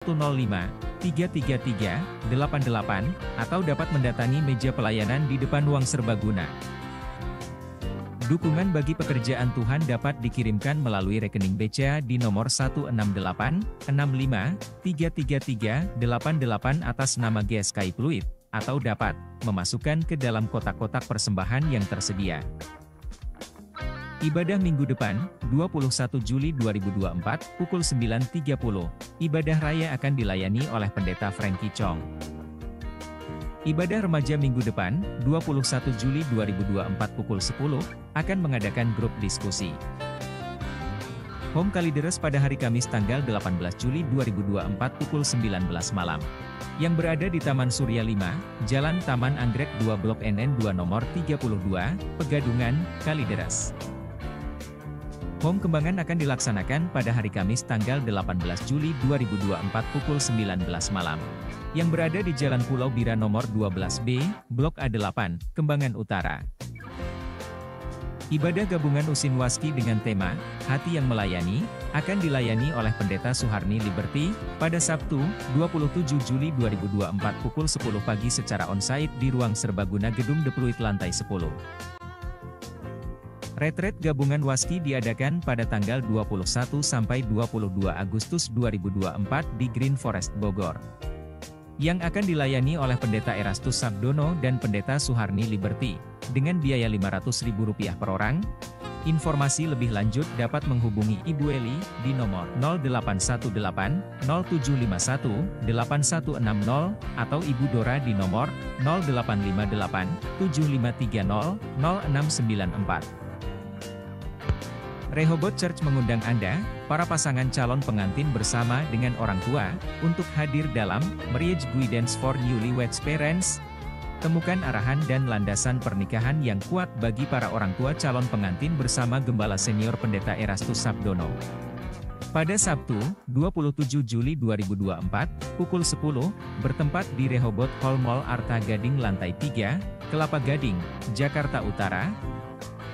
105-333-88 atau dapat mendatangi meja pelayanan di depan ruang serbaguna. Dukungan bagi pekerjaan Tuhan dapat dikirimkan melalui rekening BCA di nomor 168-65-333-88 atas nama GSKI Pluit, atau dapat memasukkan ke dalam kotak-kotak persembahan yang tersedia. Ibadah minggu depan, 21 Juli 2024, pukul 9.30, ibadah raya akan dilayani oleh Pendeta Frankie Chong. Ibadah remaja minggu depan, 21 Juli 2024 pukul 10, akan mengadakan grup diskusi. Home Kalideres pada hari Kamis tanggal 18 Juli 2024 pukul 19 malam. Yang berada di Taman Surya 5, Jalan Taman Anggrek 2 Blok NN 2 nomor 32, Pegadungan, Kalideres. Home Kembangan akan dilaksanakan pada hari Kamis tanggal 18 Juli 2024 pukul 19 malam. Yang berada di Jalan Pulau Bira nomor 12B, Blok A8, Kembangan Utara. Ibadah gabungan Usin Waski dengan tema, Hati yang Melayani, akan dilayani oleh Pendeta Suharni Liberty, pada Sabtu, 27 Juli 2024 pukul 10 pagi secara onsite di Ruang Serbaguna Gedung The Pluit lantai 10. Retret gabungan Waski diadakan pada tanggal 21 sampai 22 Agustus 2024 di Green Forest Bogor. Yang akan dilayani oleh Pendeta Erastus Sabdono dan Pendeta Suharni Liberty, dengan biaya Rp500.000 per orang. Informasi lebih lanjut dapat menghubungi Ibu Eli di nomor 0818-0751-8160 atau Ibu Dora di nomor 0858-7530-0694. Rehoboth Church mengundang Anda, para pasangan calon pengantin bersama dengan orang tua, untuk hadir dalam Marriage Guidance for Newlyweds Parents. Temukan arahan dan landasan pernikahan yang kuat bagi para orang tua calon pengantin bersama Gembala Senior Pendeta Erastus Sabdono. Pada Sabtu, 27 Juli 2024, pukul 10, bertempat di Rehoboth Hall Mall Arta Gading lantai 3, Kelapa Gading, Jakarta Utara.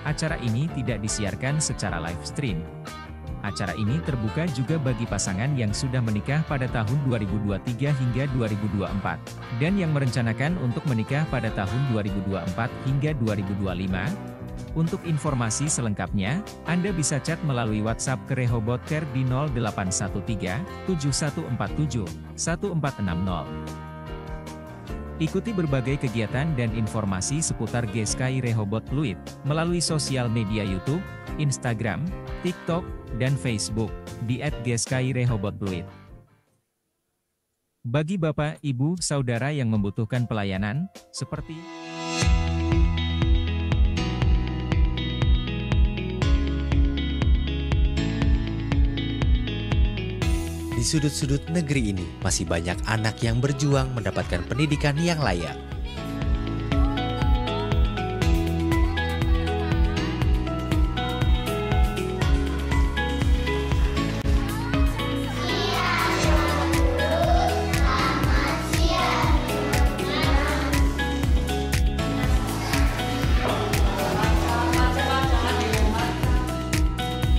Acara ini tidak disiarkan secara live stream. Acara ini terbuka juga bagi pasangan yang sudah menikah pada tahun 2023 hingga 2024, dan yang merencanakan untuk menikah pada tahun 2024 hingga 2025. Untuk informasi selengkapnya, Anda bisa chat melalui WhatsApp ke Rehoboth Care di 0813 7147 1460. Ikuti berbagai kegiatan dan informasi seputar GSKI Rehoboth Pluit, melalui sosial media YouTube, Instagram, TikTok, dan Facebook, di @GSKI Rehoboth Pluit. Bagi Bapak, Ibu, Saudara yang membutuhkan pelayanan, seperti Di sudut-sudut negeri ini, masih banyak anak yang berjuang mendapatkan pendidikan yang layak.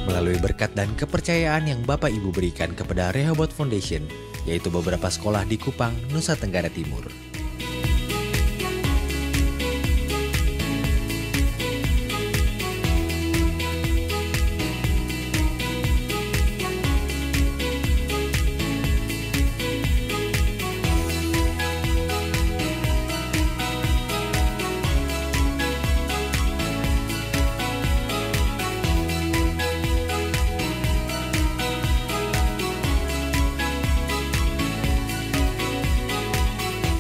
Melalui berkat dan kepercayaan yang Bapak Ibu berikan kepada Rehoboth Foundation, yaitu beberapa sekolah di Kupang, Nusa Tenggara Timur.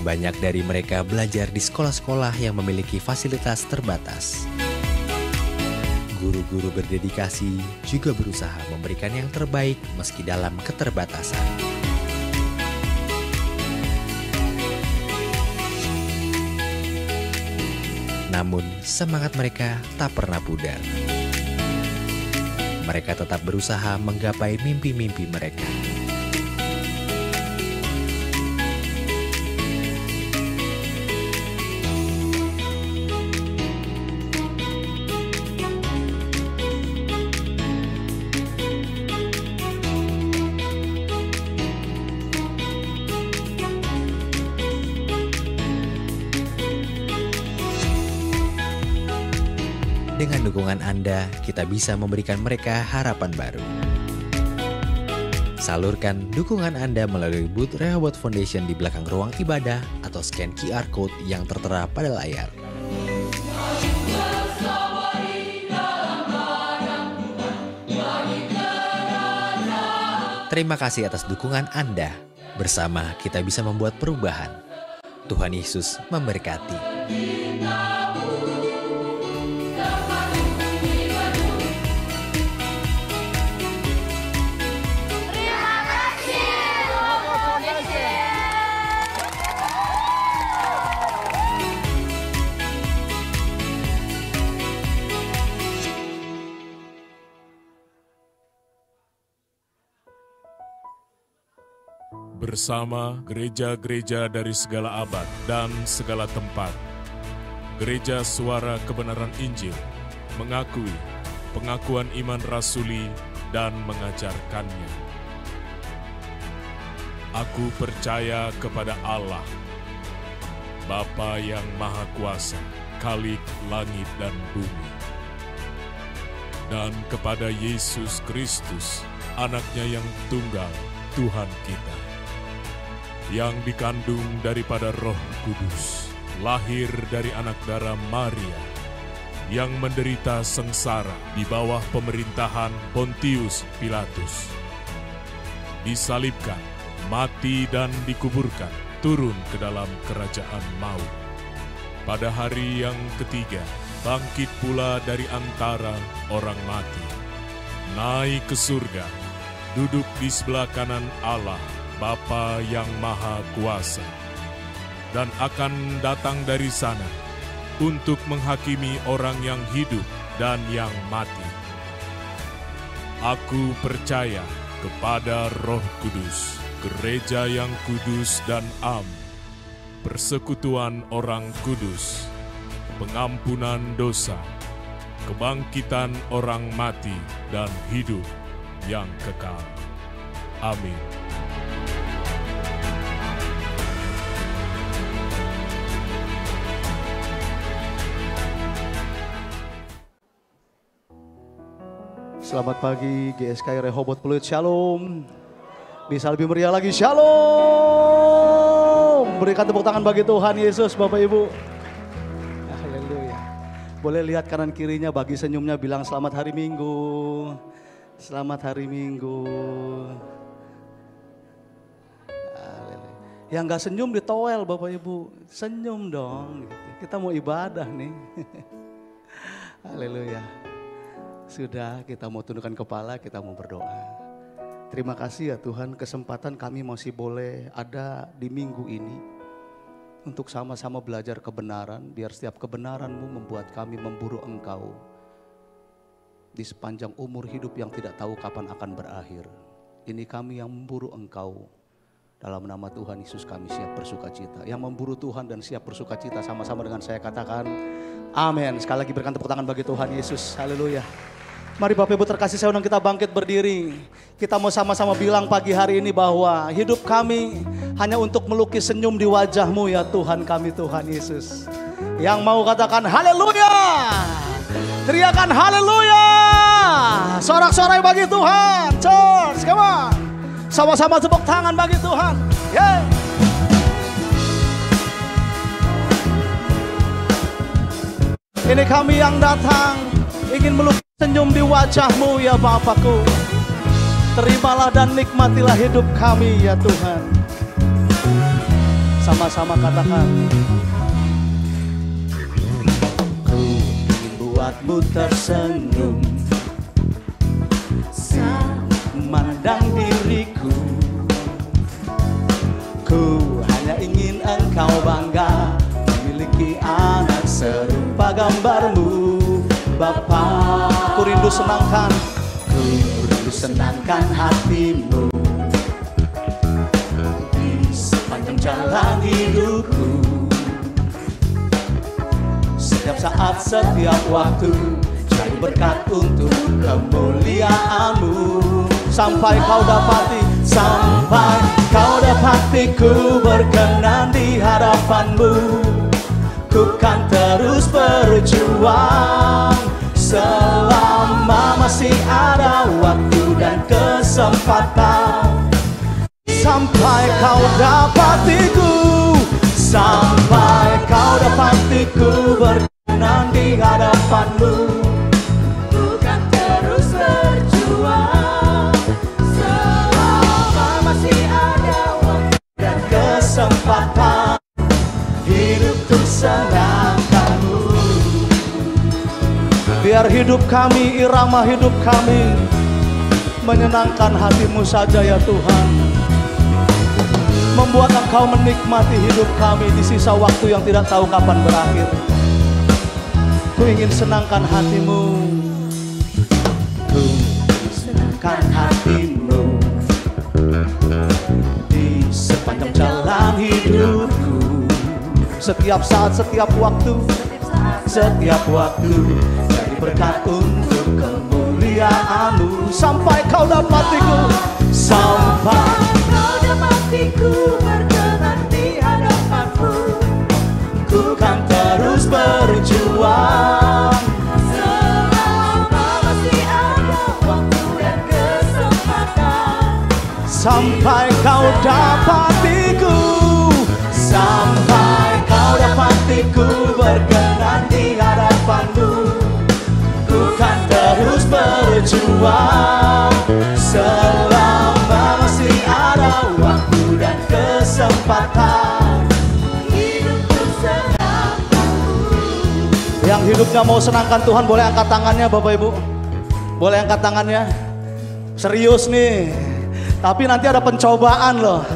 Banyak dari mereka belajar di sekolah-sekolah yang memiliki fasilitas terbatas. Guru-guru berdedikasi juga berusaha memberikan yang terbaik meski dalam keterbatasan. Namun, semangat mereka tak pernah pudar. Mereka tetap berusaha menggapai mimpi-mimpi mereka. Dengan dukungan Anda, kita bisa memberikan mereka harapan baru. Salurkan dukungan Anda melalui booth Rehoboth Foundation di belakang ruang ibadah atau scan QR Code yang tertera pada layar. Terima kasih atas dukungan Anda. Bersama kita bisa membuat perubahan. Tuhan Yesus memberkati. Bersama gereja-gereja dari segala abad dan segala tempat, Gereja Suara Kebenaran Injil mengakui pengakuan iman rasuli dan mengajarkannya. Aku percaya kepada Allah, Bapa yang Maha Kuasa, Khalik langit dan bumi, dan kepada Yesus Kristus, Anaknya yang tunggal, Tuhan kita, yang dikandung daripada Roh Kudus, lahir dari anak darah Maria, yang menderita sengsara di bawah pemerintahan Pontius Pilatus, disalibkan, mati dan dikuburkan, turun ke dalam kerajaan maut. Pada hari yang ketiga, bangkit pula dari antara orang mati, naik ke surga, duduk di sebelah kanan Allah, Bapa yang Maha Kuasa, dan akan datang dari sana untuk menghakimi orang yang hidup dan yang mati. Aku percaya kepada Roh Kudus, gereja yang kudus dan am, persekutuan orang kudus, pengampunan dosa, kebangkitan orang mati dan hidup yang kekal. Amin. Selamat pagi GSKI Rehoboth Pluit, Shalom. Bisa lebih meriah lagi, Shalom. Berikan tepuk tangan bagi Tuhan Yesus, Bapak Ibu. Haleluya. Boleh lihat kanan kirinya, bagi senyumnya bilang selamat hari Minggu. Selamat hari Minggu. Haleluya. Yang gak senyum ditowel Bapak Ibu. Senyum dong. Kita mau ibadah nih. Haleluya. Sudah, kita mau tundukkan kepala, kita mau berdoa. Terima kasih ya Tuhan, kesempatan kami masih boleh ada di minggu ini untuk sama-sama belajar kebenaran, biar setiap kebenaran-Mu membuat kami memburu Engkau di sepanjang umur hidup yang tidak tahu kapan akan berakhir. Ini kami yang memburu Engkau. Dalam nama Tuhan Yesus kami siap bersukacita. Yang memburu Tuhan dan siap bersukacita sama-sama dengan saya katakan amin. Sekali lagi berikan tepuk tangan bagi Tuhan Yesus. Haleluya. Mari Bapak Ibu terkasih, saya undang kita bangkit berdiri. Kita mau sama-sama bilang pagi hari ini bahwa hidup kami hanya untuk melukis senyum di wajah-Mu ya Tuhan kami, Tuhan Yesus. Yang mau katakan haleluya. Teriakan haleluya. Sorak-sorai bagi Tuhan. Church, come on. Sama-sama tepuk tangan bagi Tuhan. Yeah. Ini kami yang datang ingin melukis senyum di wajah-Mu ya Bapakku. Terimalah dan nikmatilah hidup kami ya Tuhan. Sama-sama katakan. Ku ingin buatmu tersenyum saat memandang diriku. Ku hanya ingin engkau bangga memiliki anak serupa gambar-Mu Bapa. Ku rindu senangkan, ku rindu senangkan hati-Mu di sepanjang jalan hidupku. Setiap saat, setiap waktu, jadi berkat untuk kemuliaan-Mu. Sampai kau dapati, sampai kau dapati ku berkenan di hadapan-Mu. Ku kan terus berjuang selama masih ada waktu dan kesempatan. Sampai kau dapatiku, sampai kau dapatiku berkenan di hadapanmu. Bukan terus berjuang selama masih ada waktu dan kesempatan. Hidup untuk senangkanmu. Biar hidup kami, irama hidup kami menyenangkan hatimu saja ya Tuhan. Membuat Engkau menikmati hidup kami di sisa waktu yang tidak tahu kapan berakhir. Ku ingin senangkan hatimu, ku senangkan hatimu di sepanjang jalan hidupku. Setiap saat, setiap waktu, setiap waktu jadi berkat untuk kemuliaan-Mu. Sampai kau dapatiku, sampai kau dapatiku berkenan di hadapan-Mu. Ku kan terus berjuang selama masih ada waktu dan kesempatan. Sampai kau dapatiku, sampai kau dapatiku berkenan di hadapan-Mu. Ku kan terus berjuang selama masih ada waktu dan kesempatan. Hidup bersenang-senang. Yang hidupnya mau senangkan Tuhan boleh angkat tangannya Bapak Ibu. Boleh angkat tangannya. Serius nih. Tapi nanti ada pencobaan loh.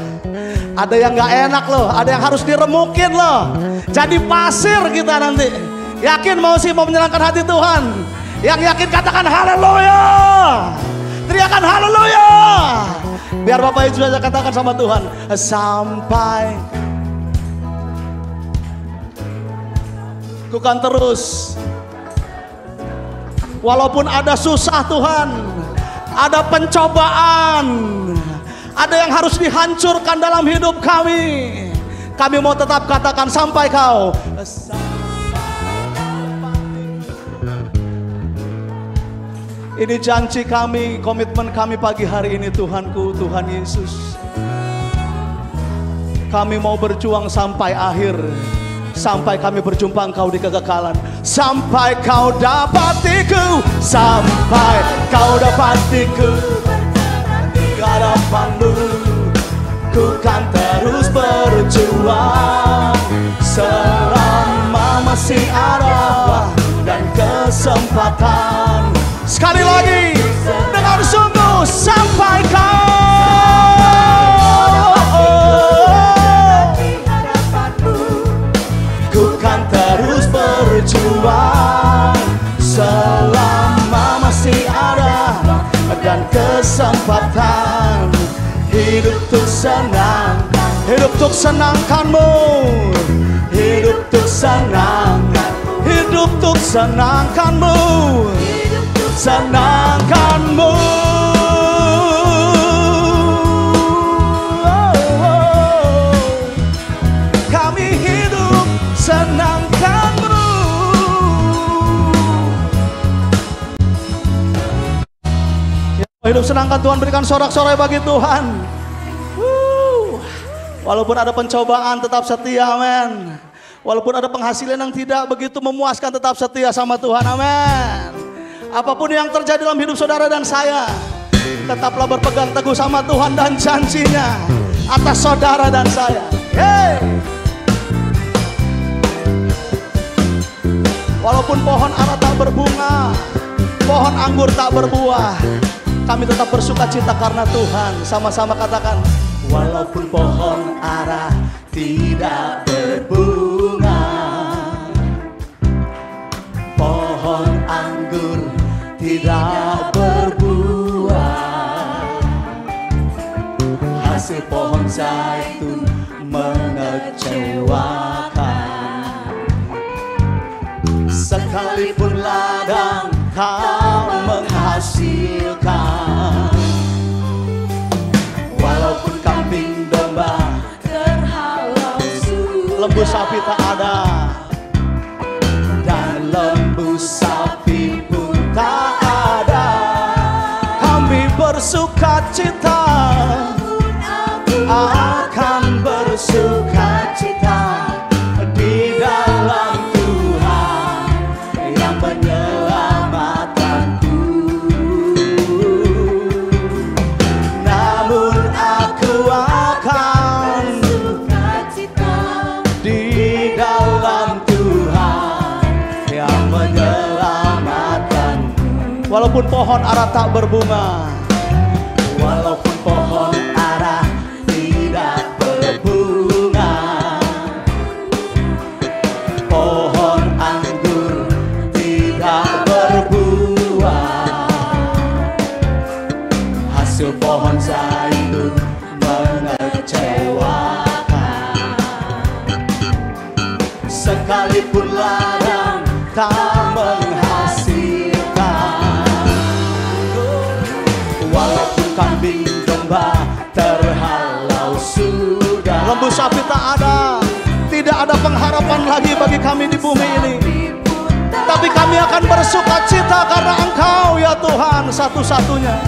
Ada yang gak enak loh, ada yang harus diremukin loh. Jadi pasir kita nanti. Yakin mau sih mau menyenangkan hati Tuhan? Yang yakin katakan haleluya. Teriakan haleluya. Biar Bapak Ibu saja katakan sama Tuhan. Sampai ku kan terus. Walaupun ada susah Tuhan, ada pencobaan, ada yang harus dihancurkan dalam hidup kami. Kami mau tetap katakan sampai kau. Ini janji kami, komitmen kami pagi hari ini Tuhanku, Tuhan Yesus. Kami mau berjuang sampai akhir. Sampai kami berjumpa Engkau di kekekalan. Sampai kau dapatiku, sampai kau dapatiku di hadapan-Mu. Ku kan terus berjuang selama masih ada dan kesempatan. Sekali lagi dengan sungguh sampai kau ku kan terus berjuang selama masih ada dan kesempatan. Hidup untuk senang, hidup untuk senangkan-Mu, hidup untuk senangkan, hidup untuk senangkan-Mu, senangkan-Mu. Kami hidup senangkan-Mu. Hidup senangkan Tuhan, berikan sorak-sorai bagi Tuhan. Walaupun ada pencobaan tetap setia, amin. Walaupun ada penghasilan yang tidak begitu memuaskan tetap setia sama Tuhan, amin. Apapun yang terjadi dalam hidup saudara dan saya, tetaplah berpegang teguh sama Tuhan dan janjinya atas saudara dan saya. Hey. Walaupun pohon ara tak berbunga, pohon anggur tak berbuah, kami tetap bersuka cita karena Tuhan. Sama-sama katakan, walaupun pohon ara tidak berbunga, pohon anggur tidak berbuah, hasil pohon zaitun mengecewakan, sekalipun ladang kau menghasilkan, walaupun kambing domba terhalau sudah, lembu sapi tak ada, dan lembu sapi pun bersukacita di dalam Tuhan yang menyelamatkanku. Namun aku akan bersukacita di dalam Tuhan yang menyelamatkanku. Walaupun pohon ara tak berbunga, walaupun pohon ara tidak berbunga, pohon anggur tidak berbuah, hasil pohon zaitun mengecewakan, sekalipun ladang tak menghasilkan, walaupun kambing domba terhalau sudah, lembu sapi tak ada, tidak ada pengharapan lagi bagi kami di bumi ini. Tapi kami akan bersukacita karena Engkau ya Tuhan satu-satunya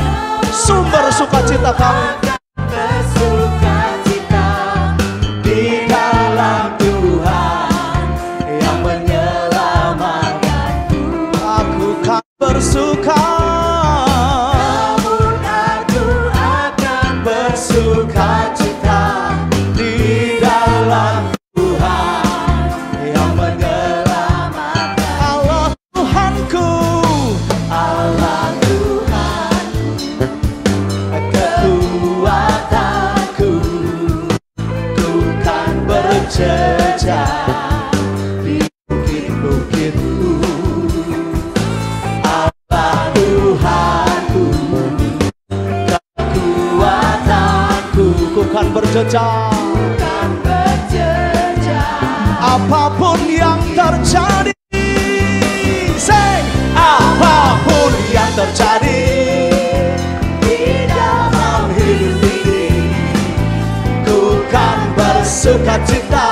sumber sukacita kami. Bersukacita di dalam Tuhan yang menyelamatkanku. Aku kan bersuka, namun aku akan bersukacita di dalam Tuhan yang menyelamatkan. Allah Tuhanku, Allah Tuhanku, kekuatanku, ku kan berjejak di bukit-bukitku. Allah Tuhanku, kekuatanku, ku kan berjejak. Apapun yang terjadi, say, apapun yang terjadi di dalam hidup ini, ku kan bersukacita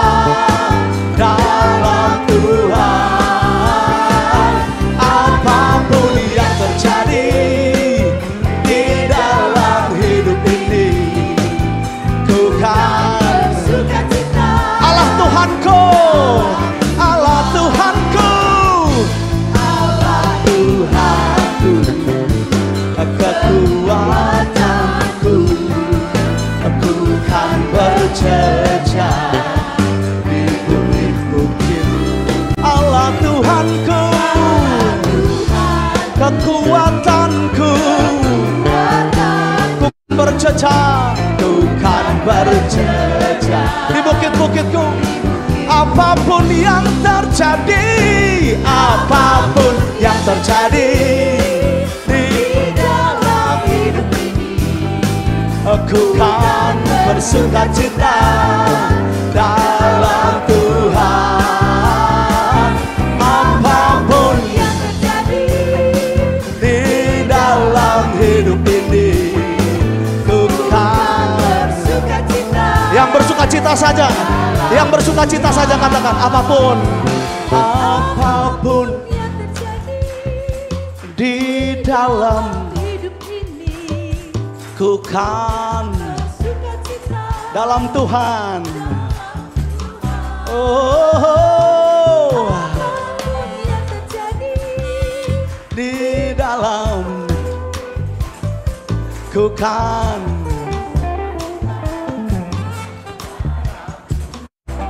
dalam Tuhan. Apapun yang terjadi di dalam hidup ini, ku kan bersukacita. Allah Tuhanku, Allah Tuhanku, Allah Tuhanku, kekuatanku, aku kan berjejak di bukit-bukit. Allah Tuhanku, kekuatanku, ku berjejak, ku kan berjejak di bukit-bukitku. Apapun yang terjadi, apapun yang terjadi di dalam hidup ini, aku kan bersukacita dalam Tuhan. Apapun yang terjadi di dalam hidup ini, ku kan bersukacita. Yang bersukacita saja, yang bersukacita saja katakan apapun, apapun yang terjadi di dalam hidup ini, ku kan bersukacita dalam Tuhan. Oh, apapun yang terjadi di dalam, ku kan.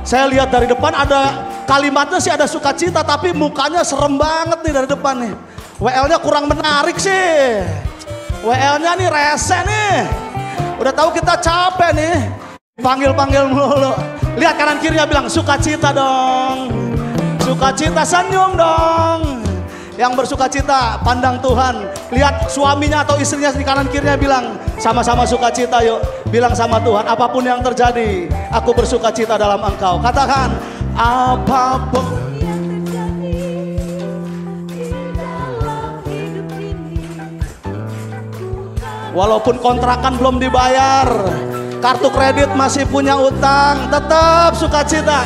Saya lihat dari depan ada kalimatnya sih ada sukacita, tapi mukanya serem banget nih dari depan nih. WL-nya kurang menarik sih. WL-nya nih rese nih. Udah tahu kita capek nih. Panggil-panggil mulu. Lihat kanan kirinya bilang sukacita dong. Sukacita, senyum dong. Yang bersukacita pandang Tuhan. Lihat suaminya atau istrinya di kanan kirinya bilang sama-sama sukacita yuk. Bilang sama Tuhan, apapun yang terjadi, aku bersukacita dalam Engkau. Katakan, apapun yang terjadi di dalam hidup ini, walaupun kontrakan belum dibayar, kartu kredit masih punya utang, tetap sukacita.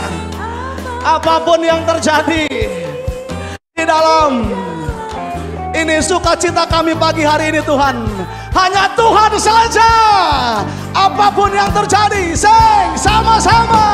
Apapun yang terjadi di dalam ini sukacita kami pagi hari ini Tuhan. Hanya Tuhan saja. Apapun yang terjadi, sing sama-sama.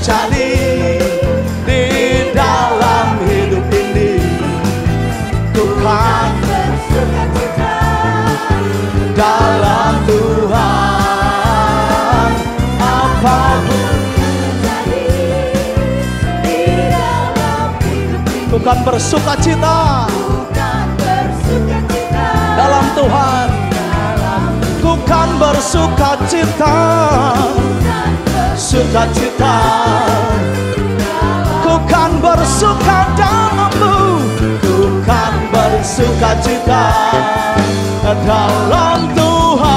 terjadi di dalam hidup ini. Tuhan bersukacita dalam Tuhan, apapun terjadi di dalam hidup ini. Tuhan bersukacita dalam Tuhan. Tuhan bersukacita, sukacita. Tuhan bersuka dalammu. Tuhan bersukacita dalam Tuhan.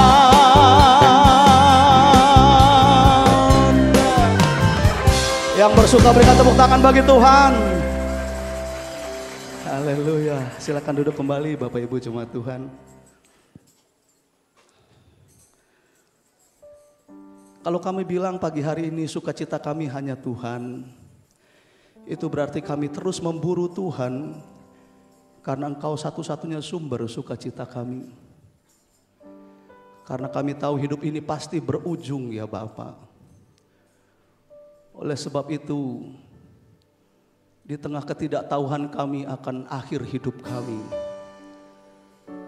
Yang bersuka berikan tepuk tangan bagi Tuhan. Haleluya. Silakan duduk kembali Bapak Ibu jemaat Tuhan. Kalau kami bilang pagi hari ini sukacita kami hanya Tuhan, itu berarti kami terus memburu Tuhan, karena Engkau satu-satunya sumber sukacita kami. Karena kami tahu hidup ini pasti berujung ya Bapa. Oleh sebab itu, di tengah ketidaktahuan kami akan akhir hidup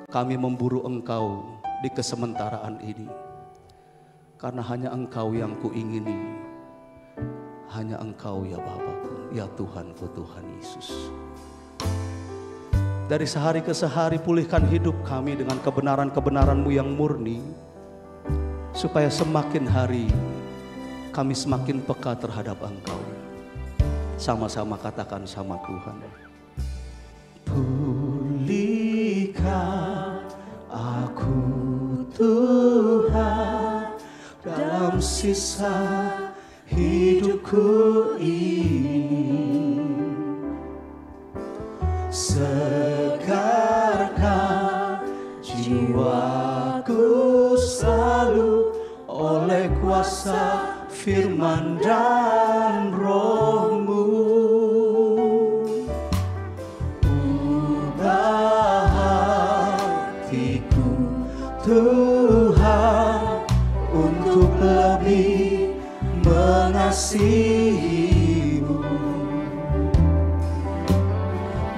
kami memburu Engkau di kesementaraan ini. Karena hanya Engkau yang kuingini, hanya Engkau ya Bapakku, ya Tuhanku, Tuhan Yesus. Dari sehari ke sehari pulihkan hidup kami dengan kebenaran-kebenaran-Mu yang murni, supaya semakin hari kami semakin peka terhadap Engkau. Sama-sama katakan sama Tuhan. Pulihkan aku Tuhan dalam sisa hidupku ini. Segarkan jiwaku selalu oleh kuasa firman dan Roh-Mu. Ubah hatiku Tuhan untuk lebih mengasihi-Mu,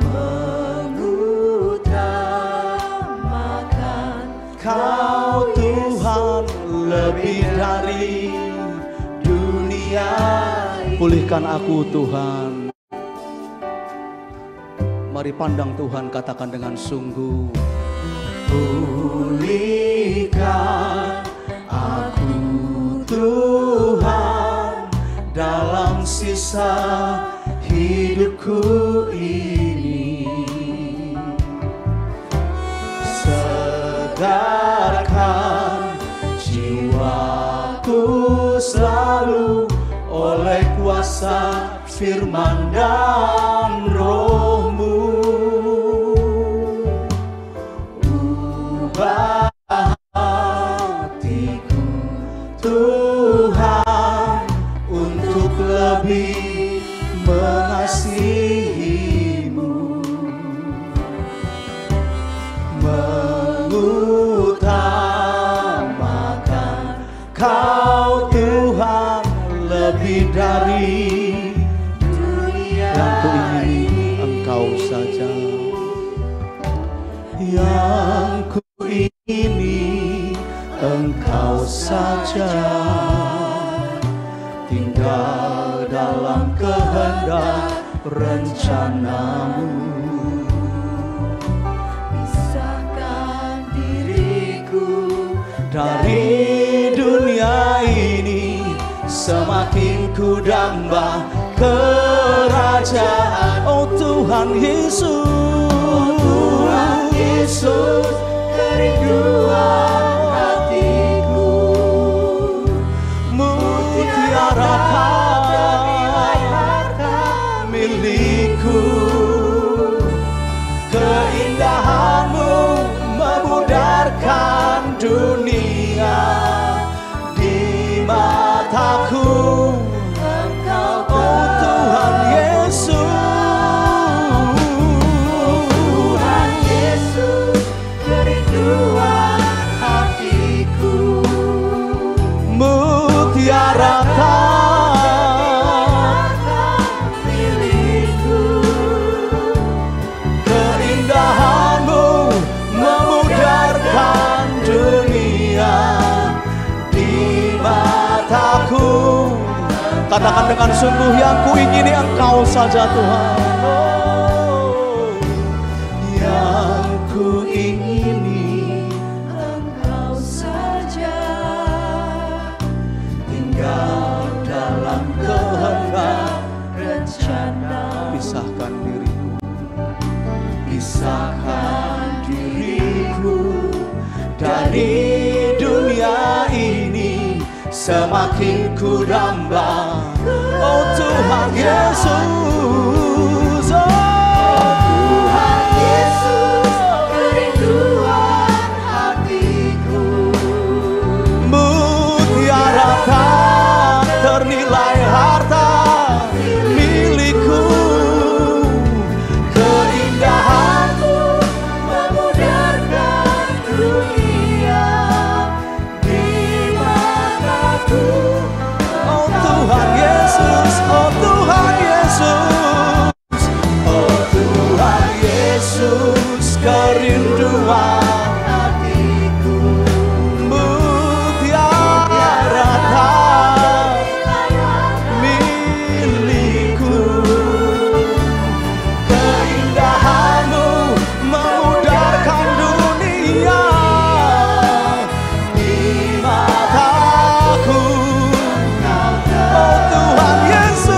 mengutamakan Kau Tuhan lebih dari dunia. Pulihkan aku Tuhan. Mari pandang Tuhan, katakan dengan sungguh. Pulihkan aku Tuhan dalam sisa hidupku ini. Segarkan jiwaku selalu oleh kuasa firman dan Roh-Mu. Ubah hatiku Tuhan untuk lebih mengasihi-Mu, mengutamakan Kau Tuhan lebih dari dunia. Yang kuingini Engkau saja, yang kuingini Engkau saja. Tinggal dalam kehendak rencana-Mu. Pisahkan diriku dari dunia ini, semakin ku damba kerajaan. Oh Tuhan Yesus, oh Tuhan Yesus, kerinduan hatiku, mutiara harta milikku. Keindahan-Mu memudarkan dunia di mataku. Engkau oh Tuhan Yesus, Tuhan Yesus, kerinduan hatiku, mutiara Katakan dengan sungguh, yang kuingini Engkau saja Tuhan. Oh, yang kuingini Engkau saja, tinggal dalam kehendak rencana. pisahkan diriku, pisahkan diriku dari dunia ini, semakin ku damba. Oh Tuhan Yesus, oh Tuhan Yesus, kerinduan hatiku. mutiara tak ternilai harta milikku, keindahanmu Memudarkan dunia di mataku. oh Tuhan Yesus, oh Tuhan Yesus, oh Tuhan Yesus, kerinduan Hatiku mutiara tak milikku, keindahanmu memudarkan dunia di mataku. Oh Tuhan Yesus,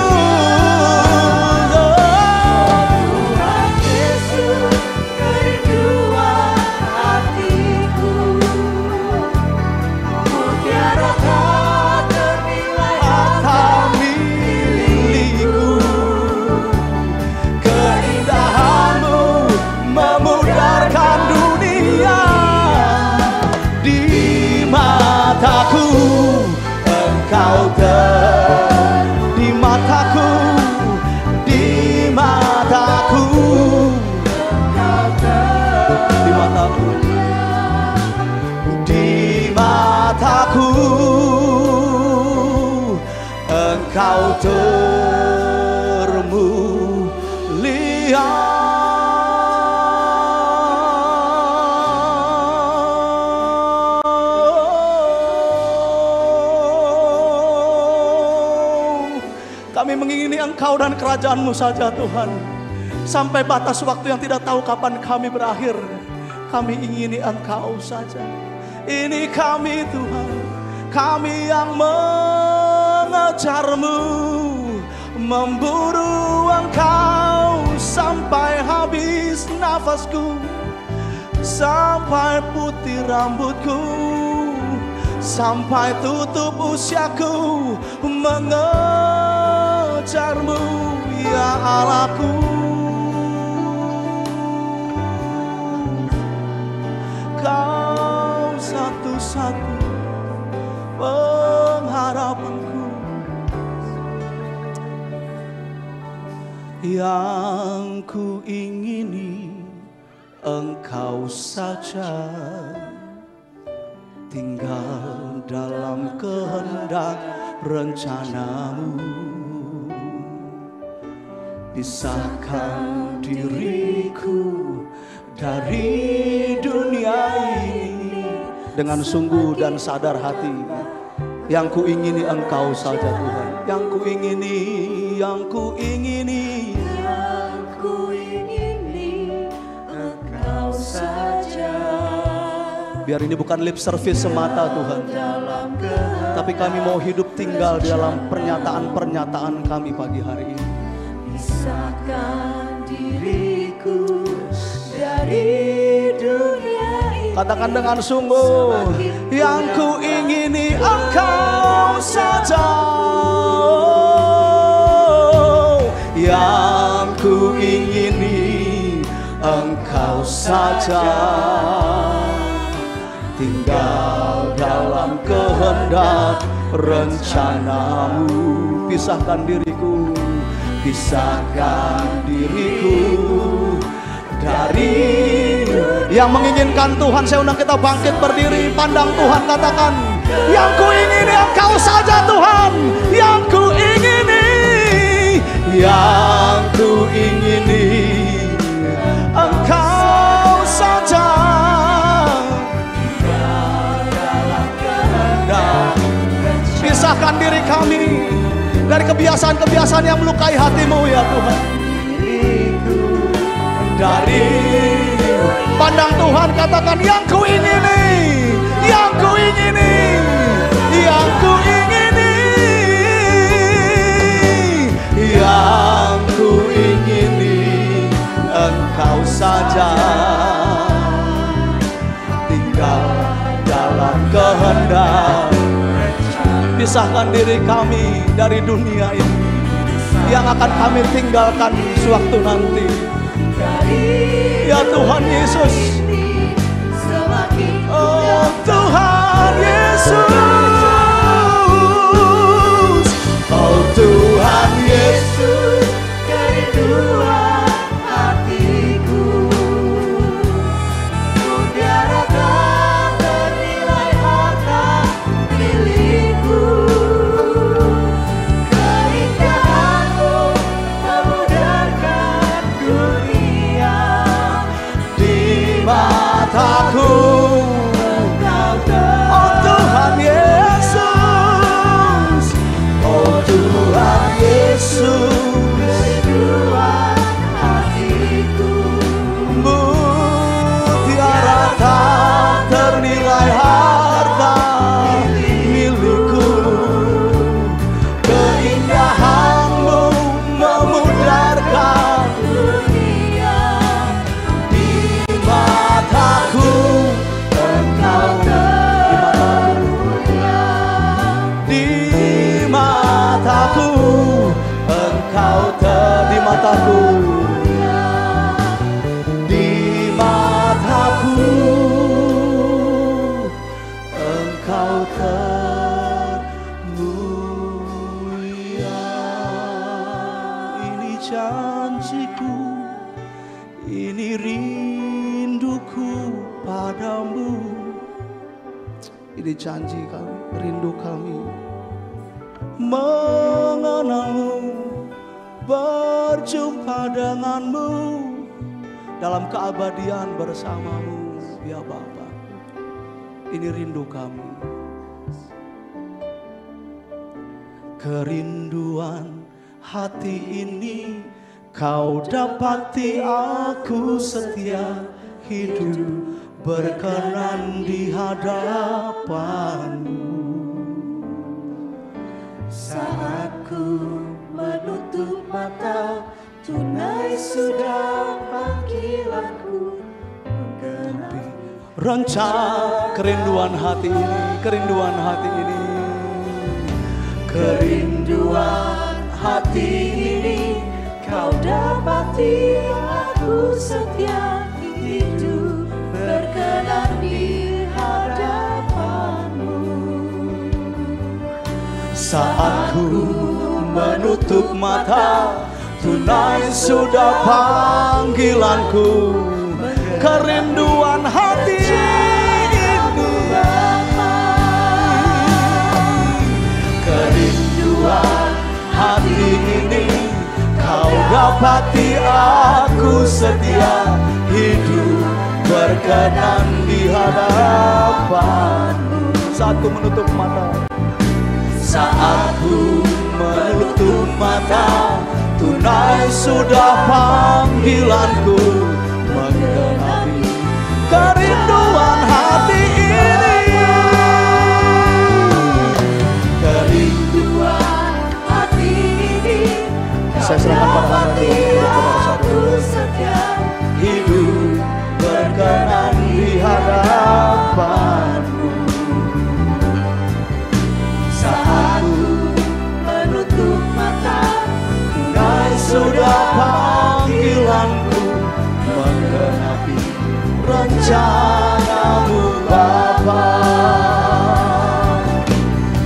Tuhan Yesus, kerinduan hatiku. Mutiara tak ternilai harta milikku, keindahanmu memudarkan dunia di mataku. Engkau di mataku, di mataku, di mataku, di mataku. Engkau termulia. Kami mengingini Engkau dan kerajaan-Mu saja Tuhan. Sampai batas waktu yang tidak tahu kapan kami berakhir, kami ingini Engkau saja. Ini kami Tuhan, kami yang mengejar-Mu, memburu Engkau sampai habis nafasku, sampai putih rambutku, sampai tutup usiaku, mengejar-Mu ya Allahku. Kau satu-satu pengharapanku, yang ku ingini Engkau saja, tinggal dalam kehendak rencana-Mu, pisahkan diriku dari dunia ini dengan sungguh dan sadar hati. Yang ku ingini Engkau saja Tuhan, yang ku ingini, yang ku ingini, yang ku ingini Engkau saja. biar ini bukan lip service semata Tuhan, tapi kami mau hidup tinggal di dalam pernyataan-pernyataan kami pagi hari ini. Pisahkan diriku dari dunia ini. Katakan dengan sungguh, yang ku ingini Engkau saja, yang ku ingini Engkau saja, tinggal dalam kehendak rencana-Mu. Pisahkan diriku, pisahkan diriku dari yang menginginkan Tuhan. Saya undang kita bangkit berdiri, pandang Tuhan, katakan, yang ku ingini Engkau saja Tuhan, yang ku ingini, yang ku ingini Engkau saja, pisahkan diri kami dari kebiasaan-kebiasaan yang melukai hatimu ya Tuhan. Dari pandang Tuhan, katakan yang ku ingini, yang ku ingini, yang ku ingini, yang ku ingini Engkau saja, tinggal dalam kehendak. Pisahkan diri kami dari dunia ini yang akan kami tinggalkan sewaktu nanti. Ya Tuhan Yesus, oh Tuhan Yesus, oh Tuhan Yesus, kerinduan hatiku, mutiara tak ternilai harta milikku, keindahanmu memudarkan dunia di mataku. Oh Tuhan Yesus, oh Tuhan Yesus, kerinduan hatiku, mutiara tak ternilai harta milikku, keindahanmu memudarkan dunia di mataku. Engkau di mataku, Engkau di mataku, di mataku, Engkau termulia. Ini janjiku, ini rinduku padamu. Ini janji kami, rindu kami mengenalmu, berjumpa denganmu dalam keabadian bersamamu ya Bapa. Ini rindu kami. Kerinduan hati ini Kau dapati, aku setia hidup berkenan di hadapanmu. Saat ku menutup mata, tunai sudah panggilanku menggenapi. Rencana kerinduan hati ini, kerinduan hati ini, kerinduan hati ini, Kau dapati, aku setia hidup berkenan di hadapanmu. saat ku menutup mata, tunai sudah panggilanku. Kerinduan hati ini, kerinduan hati ini, Kau dapati, aku setia hidup berkenan di hadapanmu. Saat ku menutup mata, saat ku menutup mata, tunai sudah panggilanku menggenapi. Kerinduan hati ini, kerinduan hati ini, saya serahkan pada Anda, aku setia hidup berkenan di hadapanmu. saat ku menutup mata, tunai sudah panggilanku menggenapi rencanamu Bapa.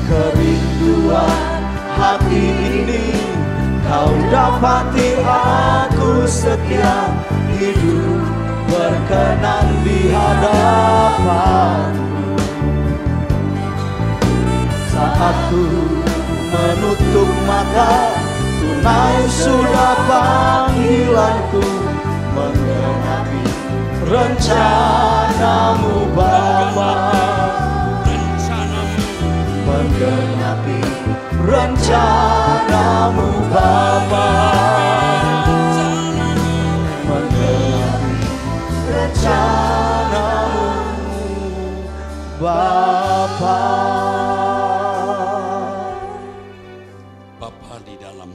Kerinduan hati ini, Kau dapati, aku setia hidup berkenan di hadapanmu. Saat ku menutup mata, tunai sudah panggilanku menggenapi rencanamu Bapa. Menggenapi rencana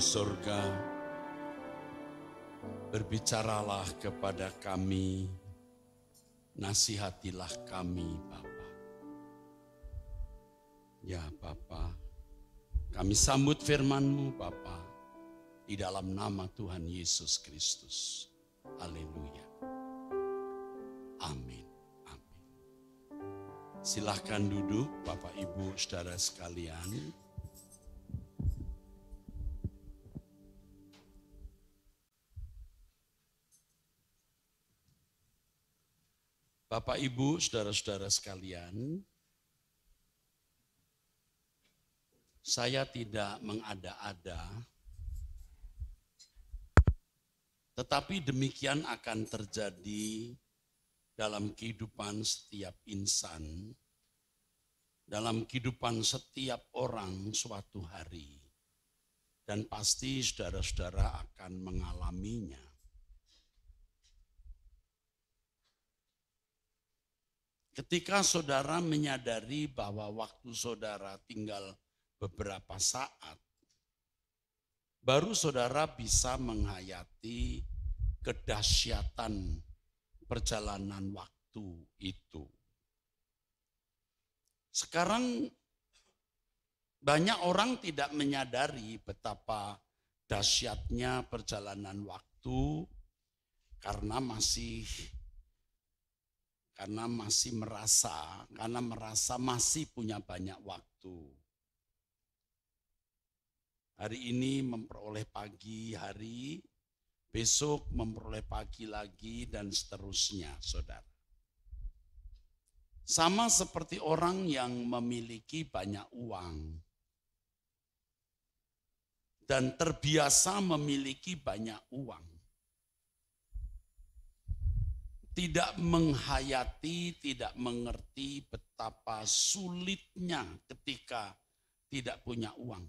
surga, berbicaralah kepada kami, nasihatilah kami Bapa. Ya Bapa, kami sambut firman-Mu Bapa, di dalam nama Tuhan Yesus Kristus. Haleluya. Amin. Amin. Silahkan duduk Bapak Ibu Saudara sekalian. Bapak Ibu Saudara-saudara sekalian, saya tidak mengada-ada, tetapi demikian akan terjadi dalam kehidupan setiap insan, dalam kehidupan setiap orang suatu hari. Dan pasti saudara-saudara akan mengalaminya. Ketika saudara menyadari bahwa waktu saudara tinggal beberapa saat, baru saudara bisa menghayati kedahsyatan perjalanan waktu itu. Sekarang banyak orang tidak menyadari betapa dahsyatnya perjalanan waktu karena merasa masih punya banyak waktu. Hari ini memperoleh pagi hari, besok memperoleh pagi lagi, dan seterusnya, saudara. Sama seperti orang yang memiliki banyak uang dan terbiasa memiliki banyak uang. Tidak menghayati, tidak mengerti betapa sulitnya ketika tidak punya uang.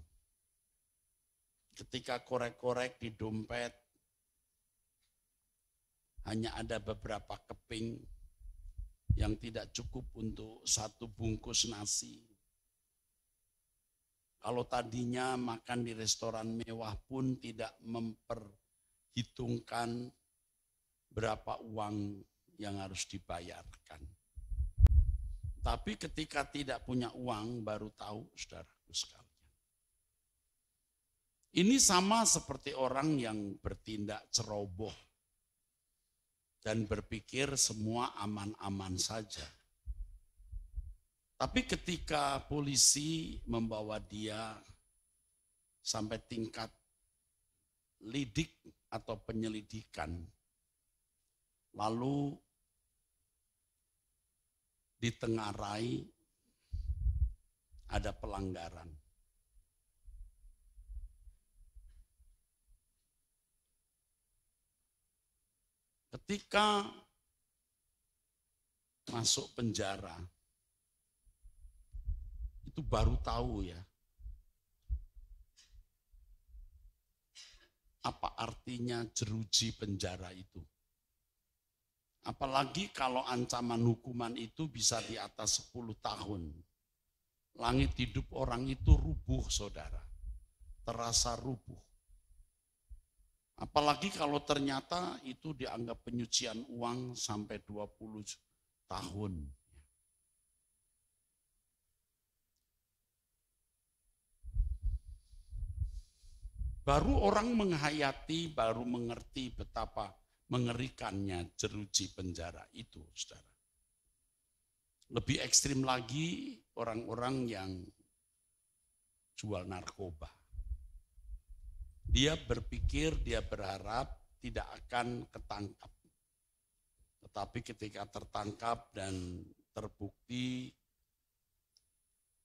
Ketika korek-korek di dompet, hanya ada beberapa keping yang tidak cukup untuk satu bungkus nasi. Kalau tadinya makan di restoran mewah pun tidak memperhitungkan berapa uang yang harus dibayarkan. Tapi ketika tidak punya uang baru tahu, saudaraku sekalian. Ini sama seperti orang yang bertindak ceroboh dan berpikir semua aman-aman saja. Tapi ketika polisi membawa dia sampai tingkat lidik atau penyelidikan, lalu ditengarai ada pelanggaran. Ketika masuk penjara, itu baru tahu ya, apa artinya jeruji penjara itu. Apalagi kalau ancaman hukuman itu bisa di atas 10 tahun. Langit hidup orang itu rubuh, saudara. Terasa rubuh. Apalagi kalau ternyata itu dianggap penyucian uang sampai 20 tahun. Baru orang menghayati, baru mengerti betapa mengerikannya jeruji penjara itu, saudara. Lebih ekstrim lagi orang-orang yang jual narkoba. Dia berpikir, dia berharap tidak akan ketangkap. Tetapi ketika tertangkap dan terbukti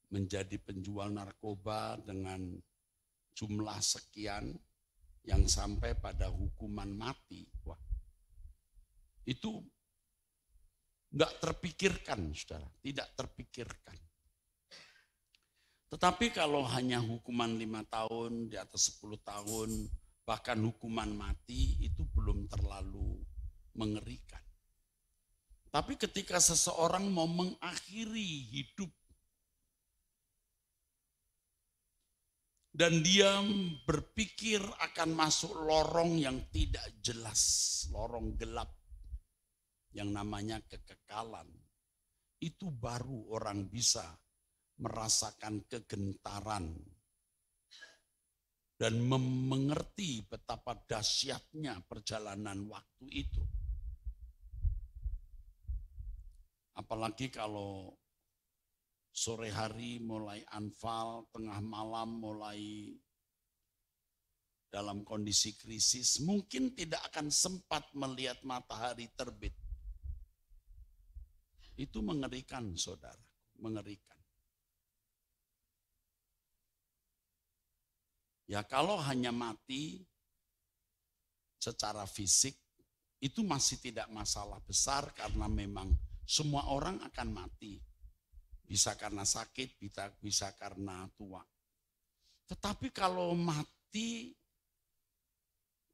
menjadi penjual narkoba dengan jumlah sekian yang sampai pada hukuman mati, wah, itu enggak terpikirkan, saudara, tidak terpikirkan. Tetapi kalau hanya hukuman 5 tahun, di atas 10 tahun, bahkan hukuman mati, itu belum terlalu mengerikan. Tapi ketika seseorang mau mengakhiri hidup Dan dia berpikir akan masuk lorong yang tidak jelas, lorong gelap yang namanya kekekalan. Itu baru orang bisa merasakan kegentaran dan mengerti betapa dahsyatnya perjalanan waktu itu. Apalagi kalau sore hari mulai anfal, tengah malam mulai dalam kondisi krisis, mungkin tidak akan sempat melihat matahari terbit. Itu mengerikan, saudara, mengerikan. Ya kalau hanya mati secara fisik, itu masih tidak masalah besar karena memang semua orang akan mati. Bisa karena sakit, bisa karena tua. Tetapi kalau mati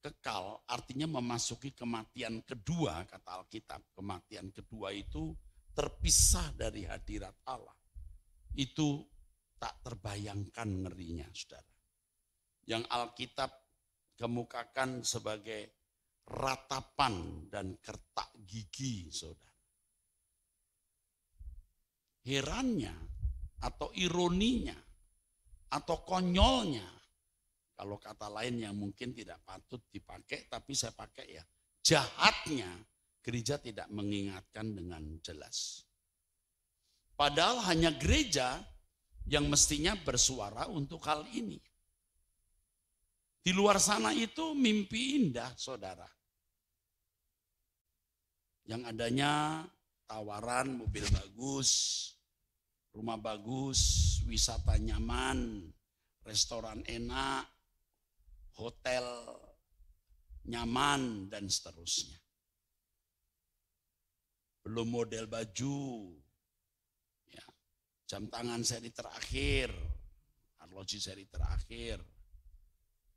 kekal, artinya memasuki kematian kedua, kata Alkitab. Kematian kedua itu terpisah dari hadirat Allah. Itu tak terbayangkan ngerinya, saudara. Yang Alkitab kemukakan sebagai ratapan dan kertak gigi, saudara. Herannya atau ironinya atau konyolnya, kalau kata lain yang mungkin tidak patut dipakai tapi saya pakai ya, jahatnya gereja tidak mengingatkan dengan jelas. Padahal hanya gereja yang mestinya bersuara untuk hal ini. Di luar sana itu mimpi indah, saudara. Yang adanya tawaran mobil bagus, rumah bagus, wisata nyaman, restoran enak, hotel nyaman, dan seterusnya. Belum model baju, ya, jam tangan seri terakhir, arloji seri terakhir,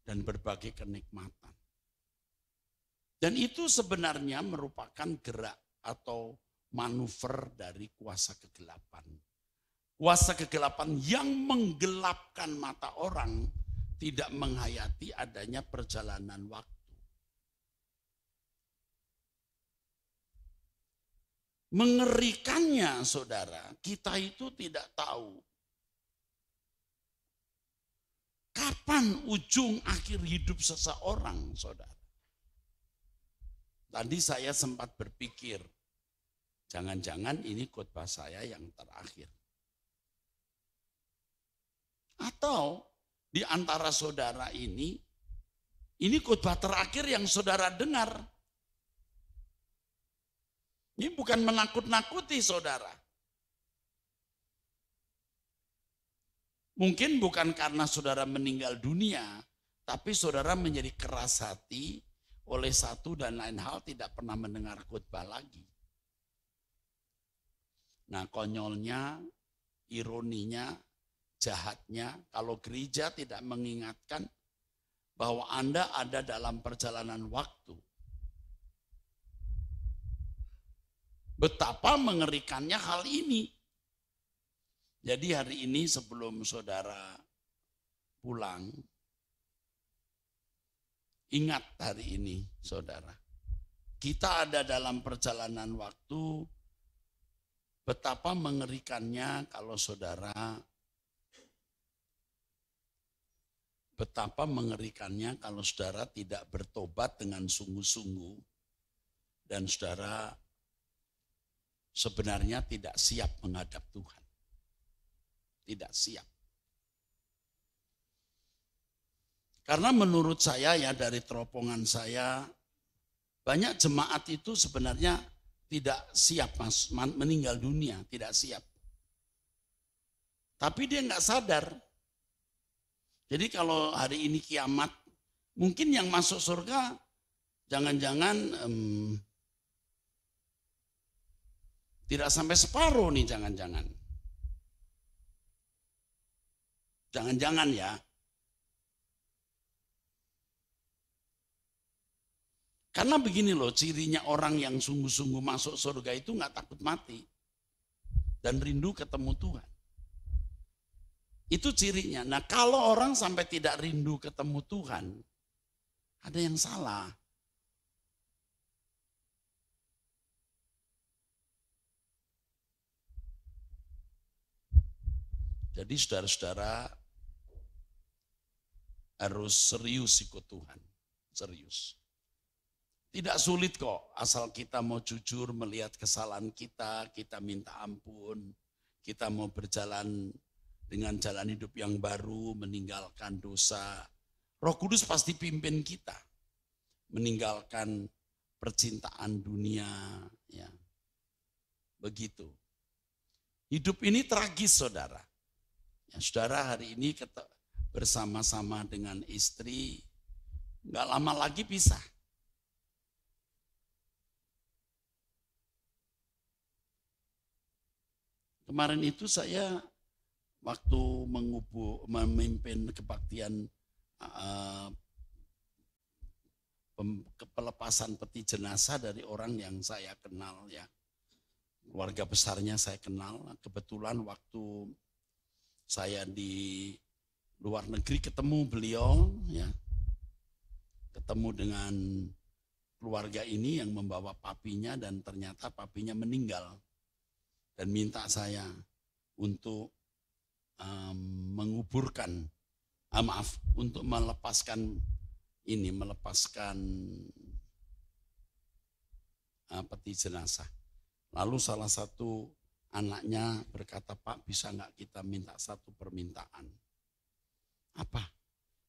dan berbagai kenikmatan. Dan itu sebenarnya merupakan gerak atau manuver dari kuasa kegelapan. Kuasa kegelapan yang menggelapkan mata orang tidak menghayati adanya perjalanan waktu. Mengerikannya, saudara, kita itu tidak tahu kapan ujung akhir hidup seseorang, saudara. Tadi saya sempat berpikir, jangan-jangan ini khotbah saya yang terakhir. Atau di antara saudara ini khotbah terakhir yang saudara dengar. Ini bukan menakut-nakuti, saudara. Mungkin bukan karena saudara meninggal dunia, tapi saudara menjadi keras hati oleh satu dan lain hal, tidak pernah mendengar khotbah lagi. Nah, konyolnya, ironinya, jahatnya, kalau gereja tidak mengingatkan bahwa Anda ada dalam perjalanan waktu. Betapa mengerikannya hal ini. Jadi hari ini sebelum saudara pulang, ingat hari ini, saudara. Kita ada dalam perjalanan waktu, betapa mengerikannya kalau saudara tidak bertobat dengan sungguh-sungguh dan saudara sebenarnya tidak siap menghadap Tuhan. Tidak siap. Karena menurut saya ya, dari teropongan saya, banyak jemaat itu sebenarnya tidak siap meninggal dunia, tidak siap. Tapi dia nggak sadar. Jadi kalau hari ini kiamat, mungkin yang masuk surga jangan-jangan tidak sampai separuh nih, jangan-jangan. Jangan-jangan ya. Karena begini loh, cirinya orang yang sungguh-sungguh masuk surga itu nggak takut mati dan rindu ketemu Tuhan. Itu cirinya. Nah, kalau orang sampai tidak rindu ketemu Tuhan, ada yang salah. Jadi saudara-saudara harus serius ikut Tuhan. Serius. Tidak sulit kok, asal kita mau jujur melihat kesalahan kita minta ampun, kita mau berjalan dengan jalan hidup yang baru, meninggalkan dosa. Roh Kudus pasti pimpin kita, meninggalkan percintaan dunia. Ya. Begitu. Hidup ini tragis, saudara. Ya, saudara hari ini bersama-sama dengan istri, nggak lama lagi pisah. Kemarin itu saya waktu memimpin kebaktian pelepasan peti jenazah dari orang yang saya kenal, ya, keluarga besarnya saya kenal. Kebetulan waktu saya di luar negeri ketemu beliau, ya, ketemu dengan keluarga ini yang membawa papinya dan ternyata papinya meninggal. Dan minta saya untuk untuk melepaskan peti jenazah. Lalu salah satu anaknya berkata, Pak, bisa nggak kita minta satu permintaan? Apa?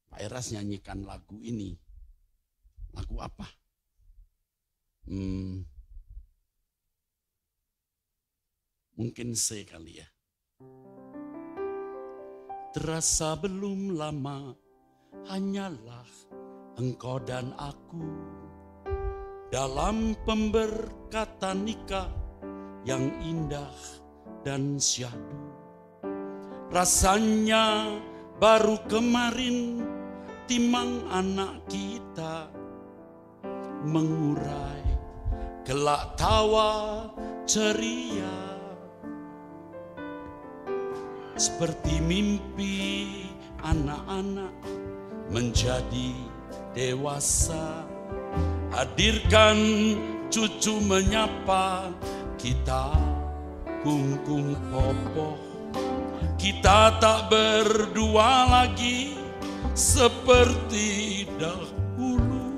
Pak Eras nyanyikan lagu ini. Lagu apa? Mungkin C kali ya. Terasa belum lama, hanyalah engkau dan aku dalam pemberkatan nikah yang indah dan syahdu. Rasanya baru kemarin timang anak kita mengurai gelak tawa ceria. Seperti mimpi anak-anak menjadi dewasa. Hadirkan cucu menyapa kita kungkung popoh. Kita tak berdua lagi seperti dahulu.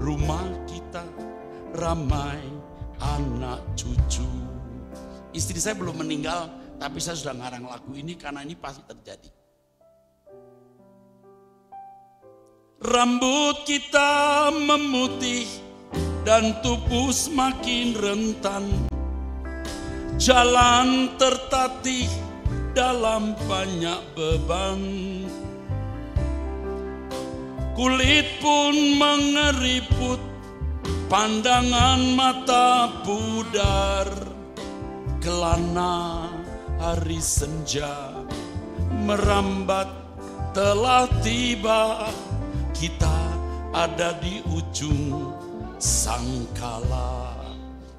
Rumah kita ramai anak cucu. Istri saya belum meninggal, tapi saya sudah ngarang lagu ini karena ini pasti terjadi. Rambut kita memutih dan tubuh semakin rentan. Jalan tertatih dalam banyak beban. Kulit pun mengeriput, pandangan mata pudar. Kelana hari senja merambat telah tiba. Kita ada di ujung sangkala.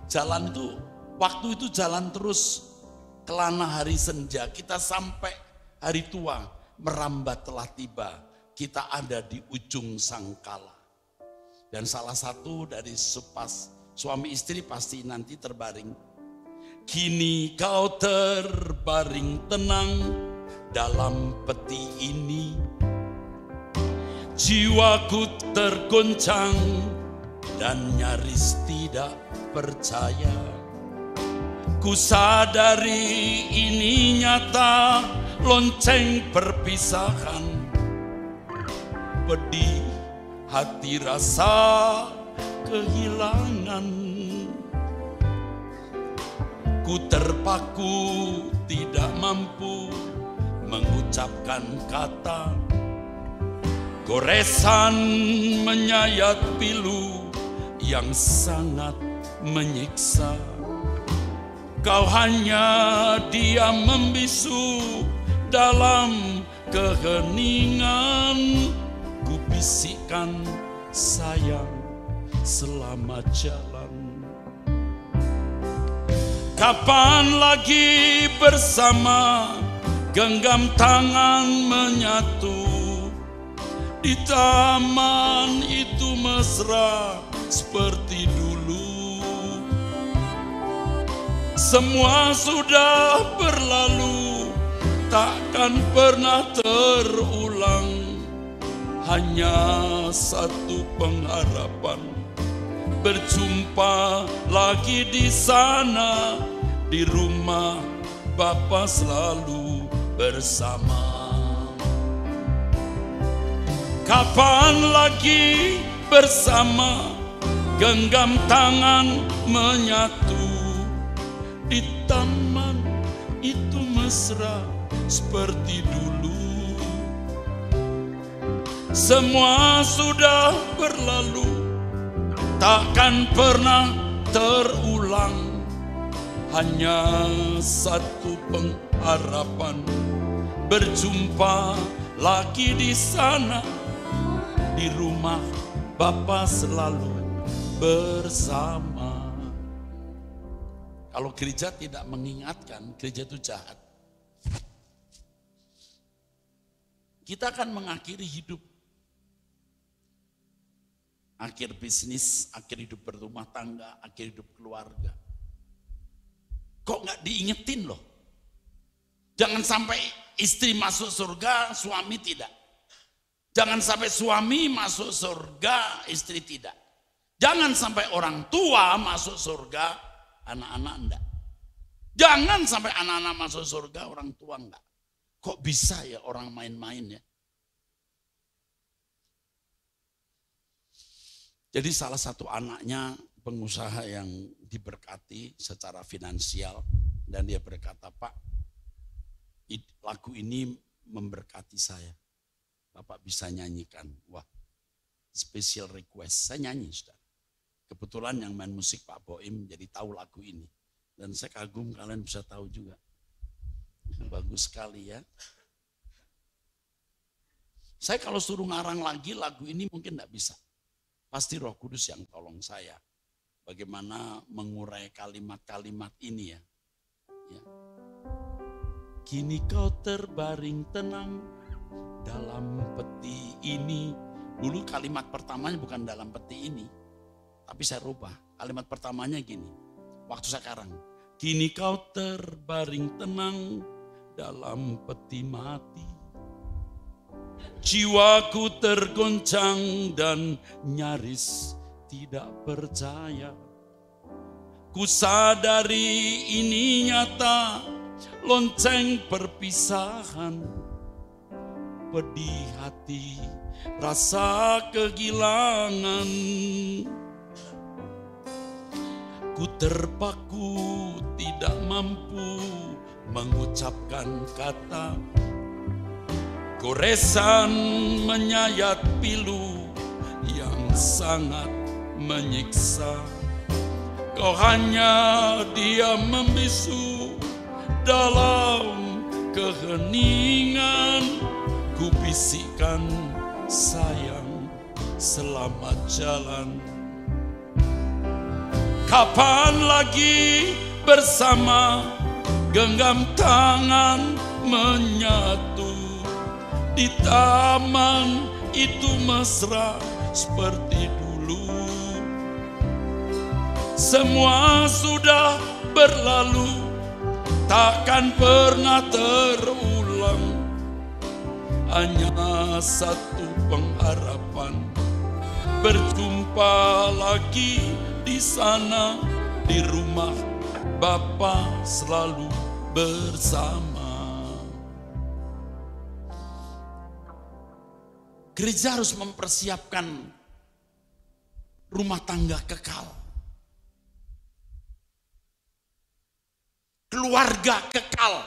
Jalan itu, waktu itu jalan terus. Kelana hari senja, kita sampai hari tua, merambat telah tiba. Kita ada di ujung sangkala. Dan salah satu dari suami istri pasti nanti terbaring. Kini kau terbaring tenang dalam peti ini. Jiwaku tergoncang dan nyaris tidak percaya. Ku sadari ini nyata, lonceng perpisahan. Pedih hati rasa kehilangan. Ku terpaku tidak mampu mengucapkan kata. Goresan menyayat pilu yang sangat menyiksa. Kau hanya diam membisu dalam keheningan. Ku bisikkan sayang selamat jalan. Kapan lagi bersama, genggam tangan menyatu. Di taman itu mesra seperti dulu. Semua sudah berlalu, takkan pernah terulang. Hanya satu pengharapan, berjumpa lagi di sana. Di rumah Bapa selalu bersama. Kapan lagi bersama, genggam tangan menyatu. Di taman itu mesra seperti dulu. Semua sudah berlalu, takkan pernah terulang. Hanya satu pengharapan, berjumpa lagi di sana. Di rumah Bapa selalu bersama. Kalau gereja tidak mengingatkan, gereja itu jahat. Kita akan mengakhiri hidup. Akhir bisnis, akhir hidup berumah tangga, akhir hidup keluarga. Kok nggak diingetin loh? Jangan sampai istri masuk surga, suami tidak. Jangan sampai suami masuk surga, istri tidak. Jangan sampai orang tua masuk surga, anak-anak enggak. Jangan sampai anak-anak masuk surga, orang tua enggak. Kok bisa ya orang main-main ya? Jadi salah satu anaknya pengusaha yang diberkati secara finansial. Dan dia berkata, Pak, lagu ini memberkati saya. Bapak bisa nyanyikan. Wah, special request. Saya nyanyi, saudara. Kebetulan yang main musik Pak Boim jadi tahu lagu ini. Dan saya kagum kalian bisa tahu juga. Bagus sekali ya. Saya kalau suruh ngarang lagi lagu ini mungkin tidak bisa. Pasti Roh Kudus yang tolong saya. Bagaimana mengurai kalimat-kalimat ini ya. Kini kau terbaring tenang dalam peti ini. Dulu kalimat pertamanya bukan dalam peti ini. Tapi saya rubah. Kalimat pertamanya gini. Waktu sekarang. Kini kau terbaring tenang dalam peti mati. Jiwaku tergoncang dan nyaris tidak percaya. Ku sadari ini nyata, lonceng perpisahan. Pedih hati, rasa kehilangan. Ku terpaku, tidak mampu mengucapkan kata. Goresan menyayat pilu yang sangat menyiksa. Kau hanya diam membisu dalam keheningan. Ku bisikkan sayang selamat jalan. Kapan lagi bersama, genggam tangan menyatu. Di taman itu mesra seperti dulu. Semua sudah berlalu, takkan pernah terulang. Hanya satu pengharapan, berjumpa lagi di sana. Di rumah Bapa selalu bersama. Gereja harus mempersiapkan rumah tangga kekal. Keluarga kekal.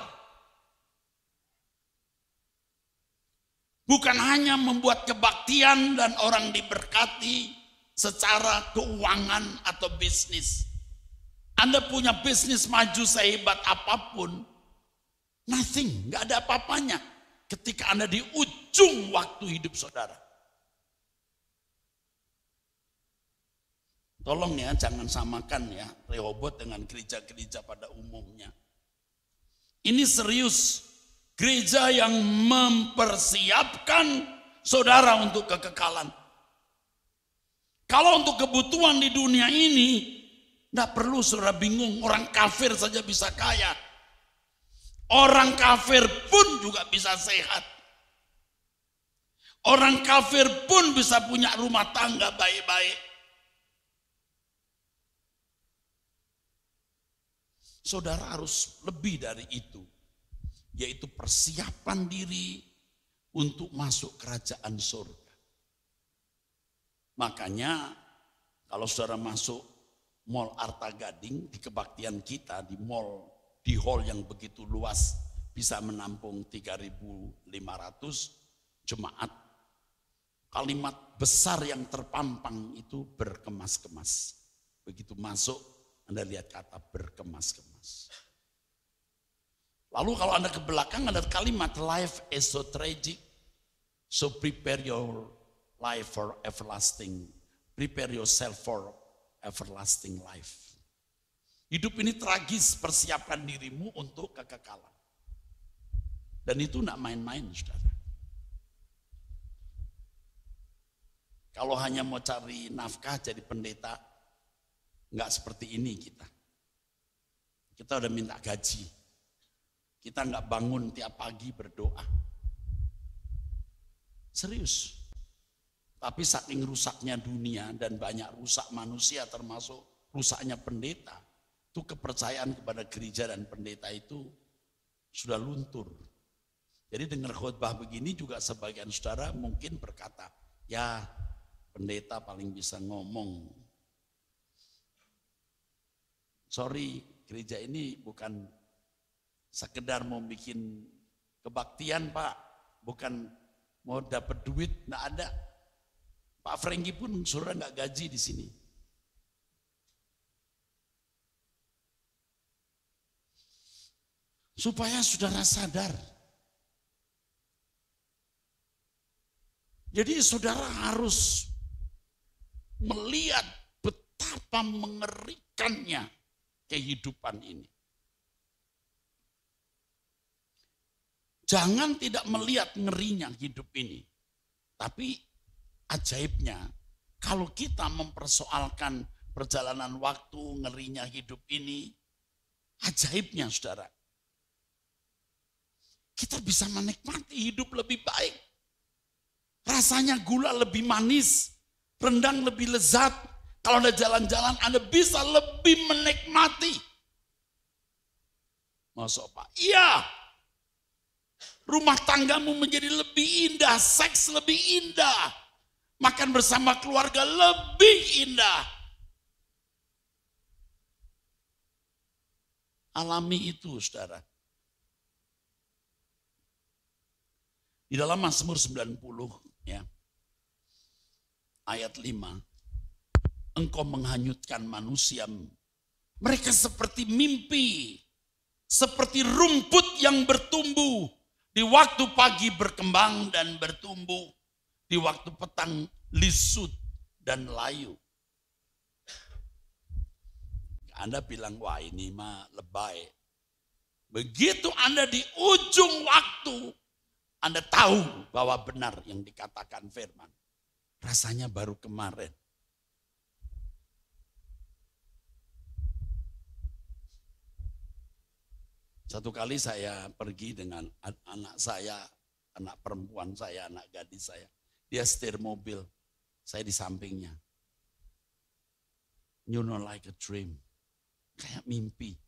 Bukan hanya membuat kebaktian dan orang diberkati secara keuangan atau bisnis. Anda punya bisnis maju sehebat apapun, nothing, nggak ada apa-apanya ketika Anda di ujung waktu hidup saudara. Tolong ya, jangan samakan ya Rehoboth dengan gereja-gereja pada umumnya. Ini serius. Gereja yang mempersiapkan saudara untuk kekekalan. Kalau untuk kebutuhan di dunia ini, tidak perlu saudara bingung, orang kafir saja bisa kaya. Orang kafir pun juga bisa sehat. Orang kafir pun bisa punya rumah tangga baik-baik. Saudara harus lebih dari itu, yaitu persiapan diri untuk masuk kerajaan surga. Makanya kalau saudara masuk Mall Arta Gading, di kebaktian kita di mall, di hall yang begitu luas, bisa menampung 3.500 jemaat. Kalimat besar yang terpampang itu berkemas-kemas. Begitu masuk, Anda lihat kata berkemas-kemas. Lalu kalau Anda ke belakang ada kalimat life is so tragic, so prepare your life for everlasting, prepare yourself for everlasting life. Hidup ini tragis, persiapkan dirimu untuk kekekalan. Dan itu tidak main-main, saudara. Kalau hanya mau cari nafkah jadi pendeta, nggak seperti ini kita. Kita udah minta gaji. Kita nggak bangun tiap pagi berdoa. Serius. Tapi saking rusaknya dunia dan banyak rusak manusia termasuk rusaknya pendeta, itu kepercayaan kepada gereja dan pendeta itu sudah luntur. Jadi dengar khotbah begini juga sebagian saudara mungkin berkata, ya pendeta paling bisa ngomong. Sorry, gereja ini bukan sekedar mau bikin kebaktian Pak, bukan mau dapat duit, enggak ada. Pak Franky pun saudara nggak gaji di sini. Supaya saudara sadar. Jadi saudara harus melihat betapa mengerikannya kehidupan ini. Jangan tidak melihat ngerinya hidup ini. Tapi ajaibnya, kalau kita mempersoalkan perjalanan waktu, ngerinya hidup ini, ajaibnya saudara. Kita bisa menikmati hidup lebih baik. Rasanya gula lebih manis, rendang lebih lezat. Kalau Anda jalan-jalan, Anda bisa lebih menikmati. Masuk Pak? Iya. Rumah tanggamu menjadi lebih indah, seks lebih indah. Makan bersama keluarga lebih indah. Alami itu, saudara. Di dalam Mazmur 90, ya, ayat 5, engkau menghanyutkan manusia. Mereka seperti mimpi, seperti rumput yang bertumbuh. Di waktu pagi berkembang dan bertumbuh. Di waktu petang lisut dan layu. Anda bilang, wah ini mah lebay. Begitu Anda di ujung waktu, Anda tahu bahwa benar yang dikatakan firman. Rasanya baru kemarin. Satu kali saya pergi dengan anak saya, anak perempuan saya, anak gadis saya. Dia setir mobil, saya di sampingnya. You know like a dream, kayak mimpi.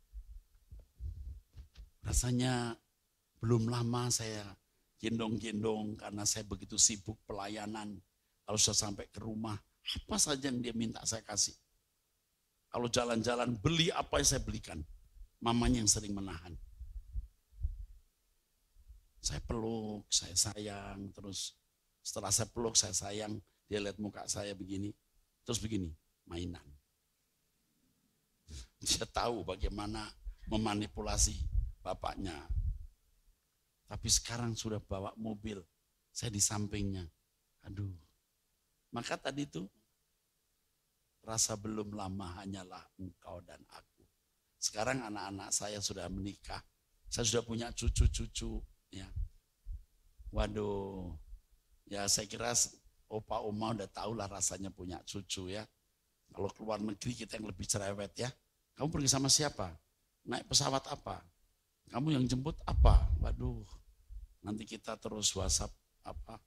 Rasanya belum lama saya gendong-gendong karena saya begitu sibuk pelayanan. Kalau sudah sampai ke rumah, apa saja yang dia minta saya kasih. Kalau jalan-jalan beli apa yang saya belikan. Mamanya yang sering menahan. Saya peluk, saya sayang, terus setelah saya peluk, saya sayang, dia lihat muka saya begini, terus begini, mainan. Dia tahu bagaimana memanipulasi bapaknya. Tapi sekarang sudah bawa mobil, saya di sampingnya. Aduh, maka tadi itu rasa belum lama hanyalah engkau dan aku. Sekarang anak-anak saya sudah menikah, saya sudah punya cucu-cucu. Ya. Waduh, ya saya kira opa oma udah tahu lah rasanya punya cucu ya. Kalau keluar negeri kita yang lebih cerewet ya. Kamu pergi sama siapa? Naik pesawat apa? Kamu yang jemput apa? Waduh, nanti kita terus WhatsApp apa?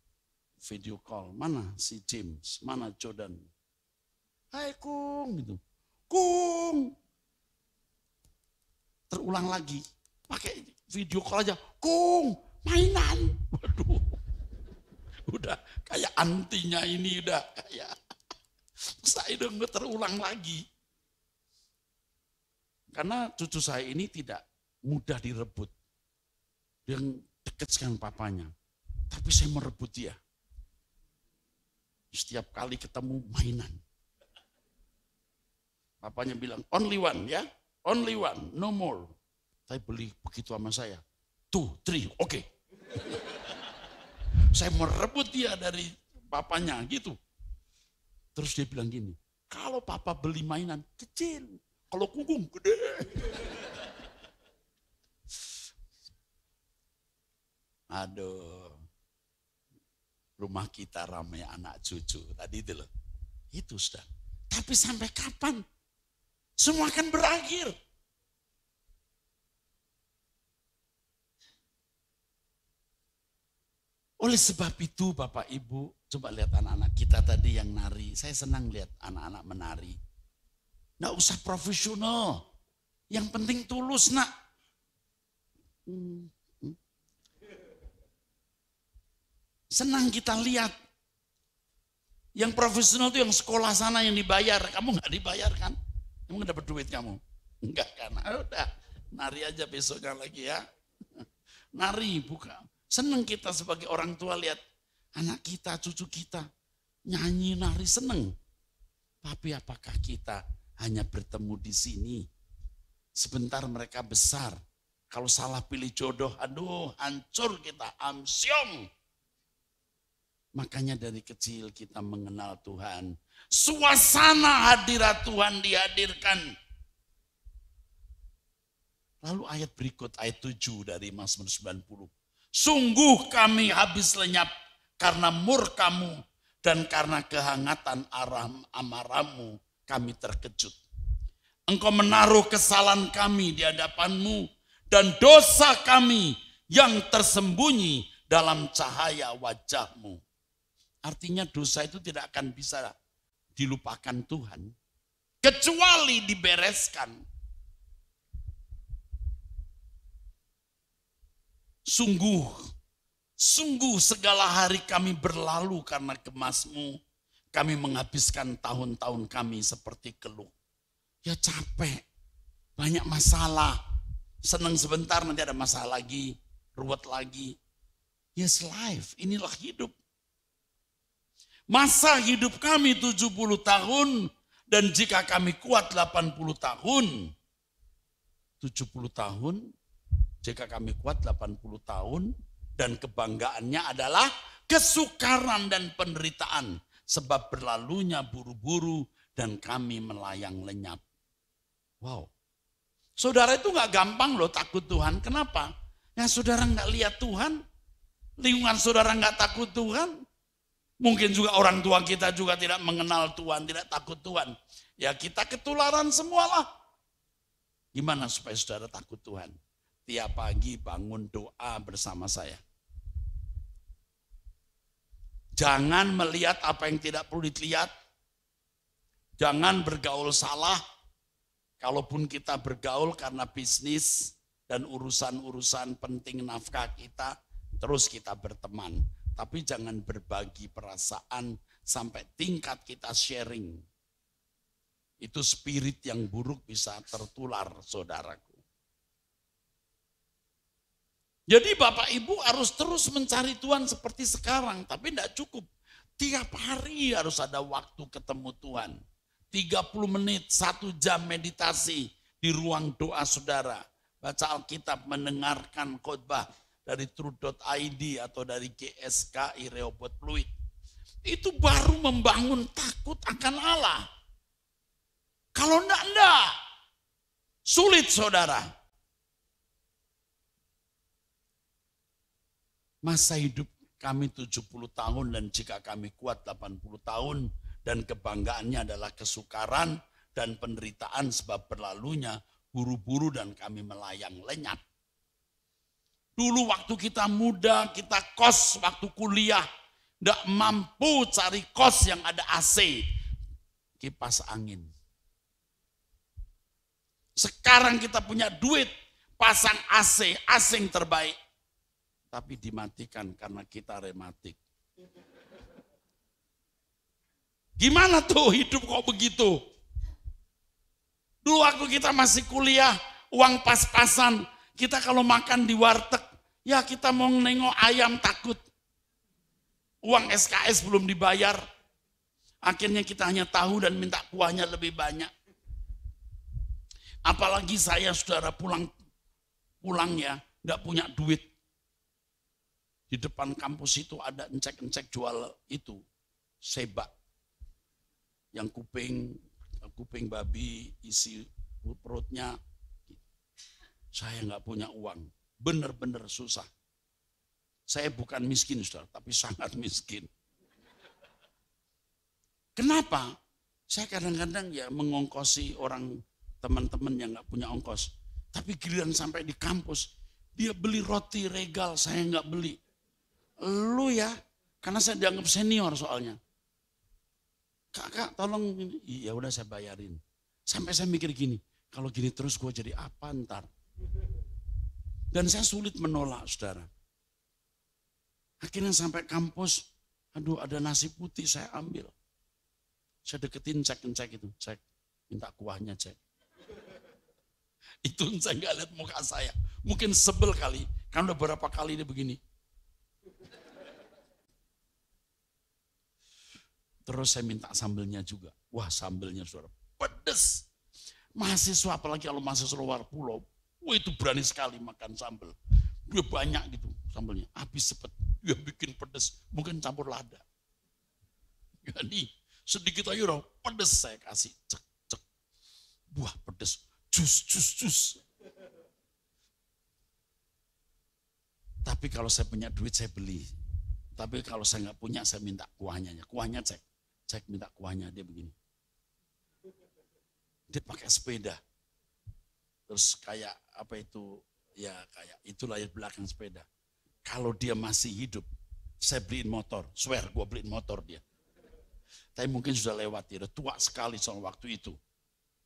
Video call. Mana si James? Mana Jordan? Hai Kung, gitu. Kung. Terulang lagi. Pakai video call aja. Kung, mainan. Waduh. Udah kayak antinya ini udah kayak. Saya dong terulang lagi. Karena cucu saya ini tidak mudah direbut. Yang dekat dengan papanya. Tapi saya merebut dia. Setiap kali ketemu mainan. Papanya bilang, only one ya. Only one, no more. Saya beli begitu sama saya. 2, 3, oke. Saya merebut dia dari papanya gitu. Terus dia bilang gini, kalau papa beli mainan kecil, kalau Kungkung gede. Aduh. Rumah kita ramai anak cucu. Tadi itu loh. Itu sudah. Tapi sampai kapan? Semua akan berakhir. Oleh sebab itu Bapak Ibu, coba lihat anak-anak kita tadi yang nari. Saya senang lihat anak-anak menari. Nggak usah profesional. Yang penting tulus nak. Senang kita lihat. Yang profesional itu yang sekolah sana yang dibayar. Kamu nggak dibayar kan? Kamu nggak dapat duit kamu? Enggak kan? Udah, nari aja besoknya lagi ya. Nari, bukan. Senang kita sebagai orang tua lihat anak kita, cucu kita nyanyi, nari, senang. Tapi apakah kita hanya bertemu di sini? Sebentar mereka besar. Kalau salah pilih jodoh, aduh hancur kita, amsyong. Makanya dari kecil kita mengenal Tuhan. Suasana hadirat Tuhan dihadirkan. Lalu ayat berikut, ayat 7 dari Mazmur 90. Sungguh kami habis lenyap karena murka-Mu dan karena kehangatan amarah-Mu kami terkejut. Engkau menaruh kesalahan kami di hadapan-Mu dan dosa kami yang tersembunyi dalam cahaya wajah-Mu. Artinya dosa itu tidak akan bisa dilupakan Tuhan. Kecuali dibereskan. Sungguh segala hari kami berlalu karena kemas-Mu. Kami menghabiskan tahun-tahun kami seperti keluh. Ya capek, banyak masalah. Senang sebentar nanti ada masalah lagi, ruwet lagi. Yes life, inilah hidup. Masa hidup kami 70 tahun dan jika kami kuat 80 tahun. 70 tahun, jika kami kuat 80 tahun dan kebanggaannya adalah kesukaran dan penderitaan sebab berlalunya buru-buru dan kami melayang lenyap. Wow. Saudara itu gak gampang loh takut Tuhan. Kenapa? Ya saudara gak lihat Tuhan. Lingkungan saudara gak takut Tuhan. Mungkin juga orang tua kita juga tidak mengenal Tuhan, tidak takut Tuhan. Ya kita ketularan semualah. Gimana supaya saudara takut Tuhan? Tiap pagi bangun doa bersama saya. Jangan melihat apa yang tidak perlu dilihat. Jangan bergaul salah. Kalaupun kita bergaul karena bisnis dan urusan-urusan penting nafkah kita, terus kita berteman. Tapi jangan berbagi perasaan sampai tingkat kita sharing. Itu spirit yang buruk bisa tertular, saudaraku. Jadi Bapak Ibu harus terus mencari Tuhan seperti sekarang. Tapi tidak cukup. Tiap hari harus ada waktu ketemu Tuhan. 30 menit, 1 jam meditasi di ruang doa saudara. Baca Alkitab, mendengarkan khotbah dari Truth.id atau dari GSKI Rehoboth Fluid. Itu baru membangun takut akan Allah. Kalau enggak. Sulit saudara. Masa hidup kami 70 tahun dan jika kami kuat 80 tahun dan kebanggaannya adalah kesukaran dan penderitaan sebab berlalunya buru-buru dan kami melayang lenyap. Dulu waktu kita muda, kita kos waktu kuliah, tidak mampu cari kos yang ada AC, kipas angin. Sekarang kita punya duit, pasang AC, AC yang terbaik. Tapi dimatikan karena kita rematik. Gimana tuh hidup kok begitu? Dulu waktu kita masih kuliah, uang pas-pasan. Kita kalau makan di warteg, ya kita mau nengok ayam takut. Uang SKS belum dibayar. Akhirnya kita hanya tahu dan minta kuahnya lebih banyak. Apalagi saya saudara pulang ya, enggak punya duit. Di depan kampus itu ada encek-encek jual itu, sebak. Yang kuping babi isi perutnya. Saya nggak punya uang, benar-benar susah. Saya bukan miskin, saudara, tapi sangat miskin. Kenapa? Saya kadang-kadang ya mengongkosi orang teman-teman yang nggak punya ongkos. Tapi giliran sampai di kampus, dia beli roti Regal, saya nggak beli. Lu ya, karena saya dianggap senior soalnya. Kakak tolong, iya udah saya bayarin. Sampai saya mikir gini, kalau gini terus gue jadi apa ntar? Dan saya sulit menolak, saudara. Akhirnya sampai kampus, aduh ada nasi putih saya ambil. Saya deketin cek itu, cek, minta kuahnya cek. Itu saya nggak lihat muka saya, mungkin sebel kali, karena udah berapa kali dia begini. Terus saya minta sambelnya juga. Wah sambelnya saudara, pedes. Mahasiswa apalagi kalau mahasiswa luar pulau, wah itu berani sekali makan sambel. Dia banyak gitu sambelnya, habis cepet. Dia bikin pedes, mungkin campur lada. Jadi sedikit aja udah pedes saya kasih, cek. Wah pedes, jus. Tapi kalau saya punya duit saya beli. Tapi kalau saya nggak punya saya minta kuahnya. Kuahnya cek minta kuahnya, dia begini. Dia pakai sepeda. Terus kayak apa itu, ya kayak itu layar belakang sepeda. Kalau dia masih hidup, saya beliin motor. Swear, gue beliin motor dia. Tapi mungkin sudah lewat, dia udah tua sekali soal waktu itu.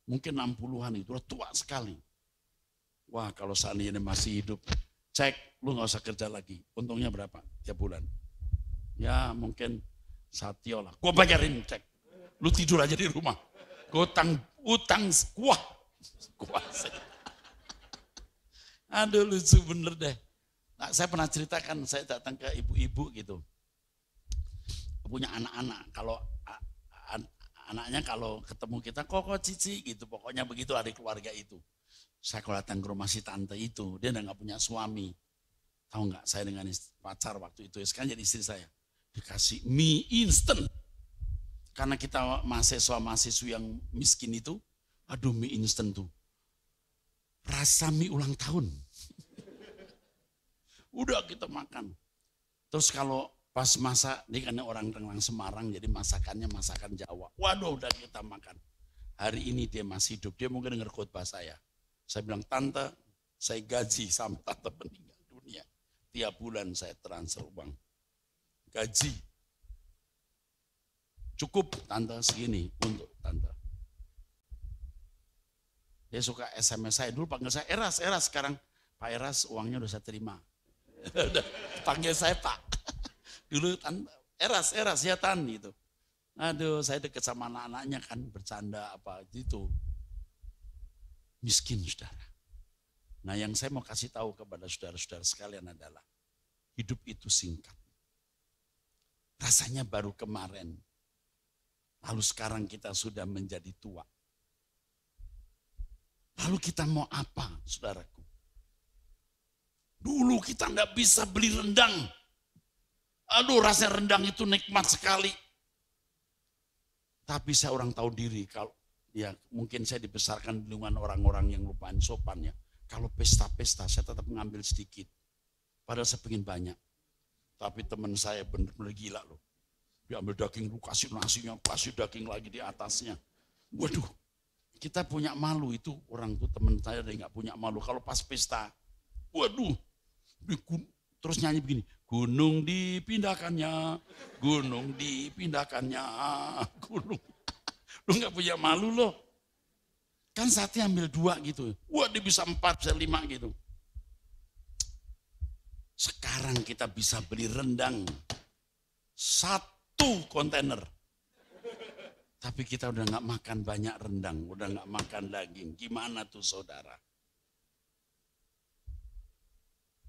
Mungkin 60-an itu, udah tua sekali. Wah kalau seandainya masih hidup, cek, lu gak usah kerja lagi. Untungnya berapa? Tiap bulan. Ya mungkin Satyo lah. Gue bayarin cek. Lu tidur aja di rumah. Gue utang kuah. Aduh lucu bener deh. Nah, saya pernah ceritakan, saya datang ke ibu-ibu gitu. Punya anak-anak. Kalau anaknya kalau ketemu kita, koko cici gitu. Pokoknya begitu ada keluarga itu. Saya kalau datang ke rumah si tante itu, dia udah gak punya suami. Tahu nggak? Saya dengan pacar waktu itu, sekarang jadi istri saya. Dikasih mie instan. Karena kita mahasiswa-mahasiswa yang miskin itu, aduh mie instan tuh. Rasa mie ulang tahun. Udah kita makan. Terus kalau pas masak, dia kan orang Semarang, jadi masakannya masakan Jawa. Waduh udah kita makan. Hari ini dia masih hidup, dia mungkin dengar khotbah saya. Saya bilang, tante, saya gaji sama tante meninggal dunia. Tiap bulan saya transfer uang. Gaji. Cukup tante segini untuk tante. Dia suka SMS saya, dulu panggil saya Eras, sekarang Pak Eras uangnya udah saya terima. Panggil saya Pak. Dulu tante, Eras ya Tan gitu. Aduh saya deket sama anak-anaknya kan bercanda apa gitu. Miskin saudara. Nah yang saya mau kasih tahu kepada saudara-saudara sekalian adalah hidup itu singkat. Rasanya baru kemarin. Lalu sekarang kita sudah menjadi tua. Lalu kita mau apa saudaraku? Dulu kita enggak bisa beli rendang. Aduh rasanya rendang itu nikmat sekali. Tapi saya orang tahu diri kalau ya mungkin saya dibesarkan di lingkungan orang-orang yang lupain sopan ya. Kalau pesta-pesta saya tetap mengambil sedikit. Padahal saya pengen banyak. Tapi teman saya benar-benar gila loh. Dia ambil daging, lu kasih nasinya, kasih daging lagi di atasnya. Waduh, kita punya malu itu. Orang tuh teman saya dia nggak punya malu. Kalau pas pesta, waduh, terus nyanyi begini. Gunung dipindahkannya, gunung dipindahkannya, gunung. Lu nggak punya malu loh. Kan saatnya ambil 2 gitu. Wah dia bisa 4, bisa 5 gitu. Sekarang kita bisa beli rendang 1 kontainer. Tapi kita udah nggak makan banyak rendang, udah nggak makan daging. Gimana tuh saudara?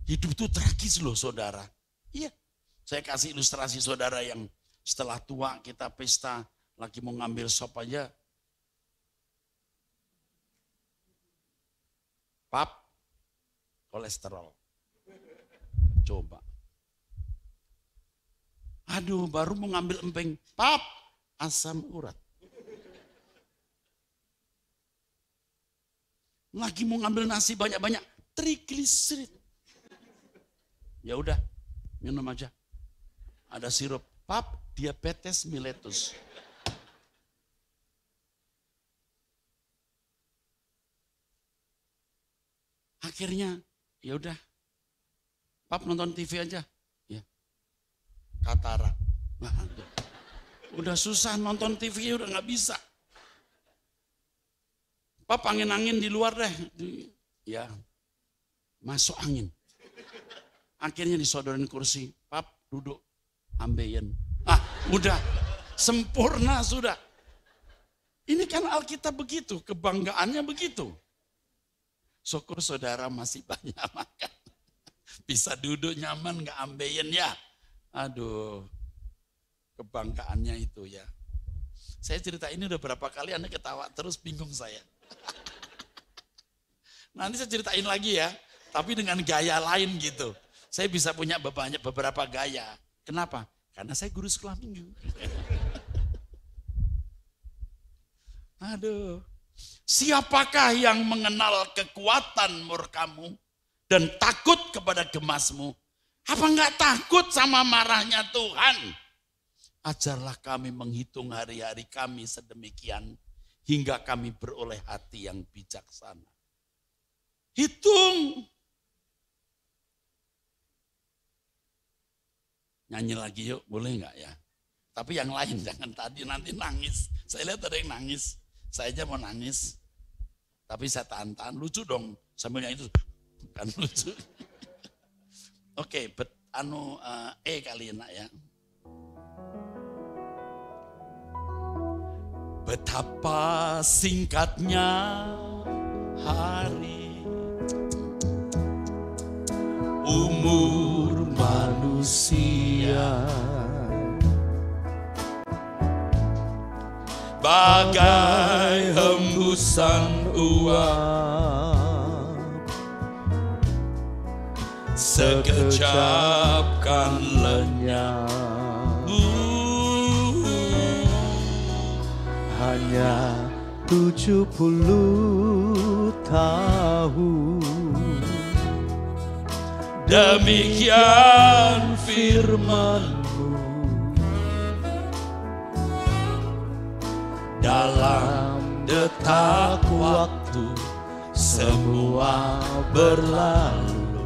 Hidup tuh tragis loh saudara. Iya, saya kasih ilustrasi saudara yang setelah tua kita pesta, lagi mau ngambil sop aja. Pap, kolesterol. Coba. Aduh, baru mau ngambil emping. Pap, asam urat. Lagi mau ngambil nasi banyak-banyak, trigliserid. Ya udah, minum aja. Ada sirup. Pap, diabetes mellitus. Akhirnya, ya udah. Pap nonton TV aja. Ya. Katarak. Nah, udah susah nonton TV udah nggak bisa. Pap angin-angin di luar deh. Ya. Masuk angin. Akhirnya disodorin kursi. Pap duduk. Ambeien. Udah. Sempurna sudah. Ini kan Alkitab begitu. Kebanggaannya begitu. Syukur saudara masih banyak makan. Bisa duduk nyaman gak ambeien ya. Aduh. Kebanggaannya itu ya. Saya cerita ini udah berapa kali Anda ketawa terus bingung saya. Nanti saya ceritain lagi ya. Tapi dengan gaya lain gitu. Saya bisa punya beberapa gaya. Kenapa? Karena saya guru sekolah minggu. Aduh. Siapakah yang mengenal kekuatan murkamu dan takut kepada gemasmu? Apa enggak takut sama marahnya Tuhan? Ajarlah kami menghitung hari-hari kami sedemikian hingga kami beroleh hati yang bijaksana. Hitung. Nyanyi lagi yuk, boleh enggak ya? Tapi yang lain jangan tadi nanti nangis. Saya lihat ada yang nangis. Saya aja mau nangis. Tapi saya tahan-tahan, lucu dong. Sambil nyanyi itu, kan lucu. Oke, kali nak ya. Betapa singkatnya hari, umur manusia. Bagai hembusan uap, sekejap kan lenyap. Hanya 70 tahun. Demikian firman-Mu. Dalam detak waktu semua berlalu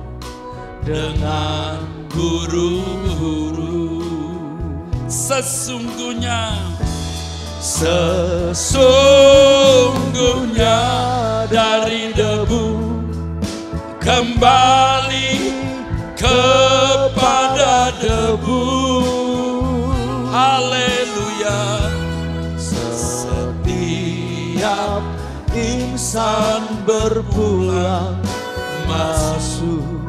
dengan buru-buru. Sesungguhnya dari debu kembali kepada debu. Haleluya. Setiap insan berpulang masuk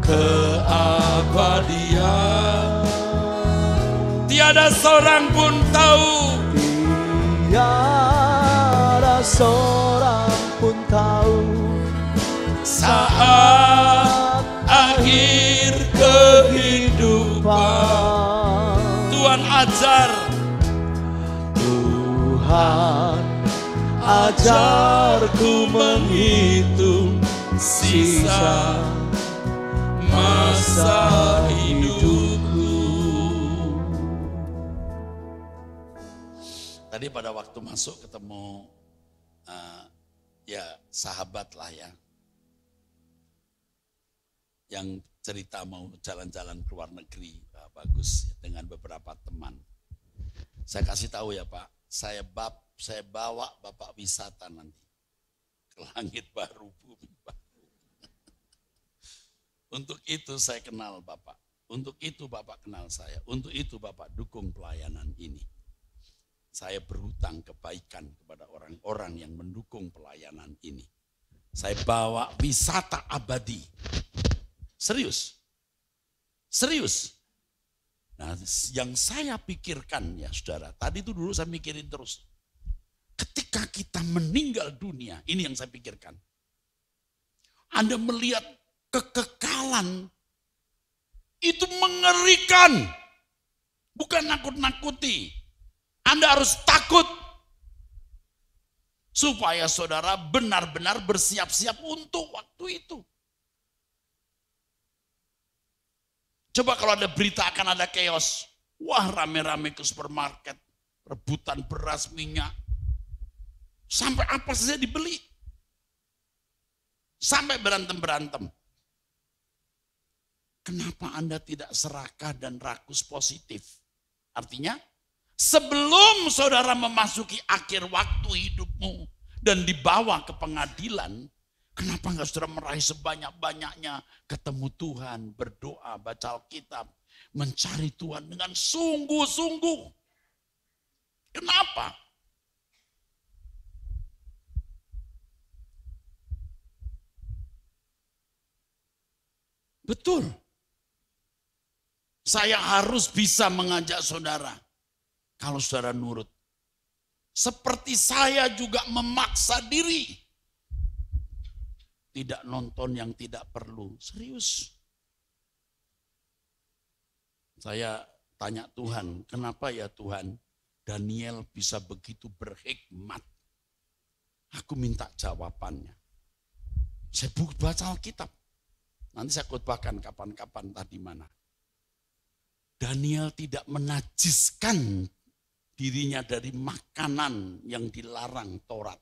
ke abadian. Tiada seorang pun tahu. Tiada seorang pun tahu saat akhir kehidupan. Tuhan ajar. Tuhan ajarku menghitung sisa masa hidup. Tadi pada waktu masuk ketemu ya sahabat lah ya, yang cerita mau jalan-jalan ke luar negeri, bagus dengan beberapa teman. Saya kasih tahu ya Pak, saya bawa Bapak wisata nanti ke langit baru, bumi baru. Untuk itu saya kenal Bapak, untuk itu Bapak kenal saya, untuk itu Bapak dukung pelayanan ini. Saya berhutang kebaikan kepada orang-orang yang mendukung pelayanan ini. Saya bawa wisata abadi. Serius. Serius. Nah, yang saya pikirkan ya saudara, tadi itu dulu saya mikirin terus. Ketika kita meninggal dunia, ini yang saya pikirkan. Anda melihat kekekalan, itu mengerikan. Bukan nakut-nakuti. Anda harus takut supaya saudara benar-benar bersiap-siap untuk waktu itu. Coba kalau ada berita akan ada chaos, wah rame-rame ke supermarket, rebutan beras, minyak, sampai apa saja dibeli, sampai berantem-berantem. Kenapa Anda tidak serakah dan rakus positif? Artinya, sebelum saudara memasuki akhir waktu hidupmu dan dibawa ke pengadilan, kenapa enggak saudara meraih sebanyak-banyaknya, ketemu Tuhan, berdoa, baca Alkitab, mencari Tuhan dengan sungguh-sungguh. Kenapa? Betul. Saya harus bisa mengajak saudara. Kalau saudara nurut. Seperti saya juga memaksa diri. Tidak nonton yang tidak perlu. Serius. Saya tanya Tuhan, kenapa ya Tuhan Daniel bisa begitu berhikmat? Aku minta jawabannya. Saya baca Alkitab. Nanti saya khotbahkan kapan-kapan tadi mana. Daniel tidak menajiskan dirinya dari makanan yang dilarang Taurat.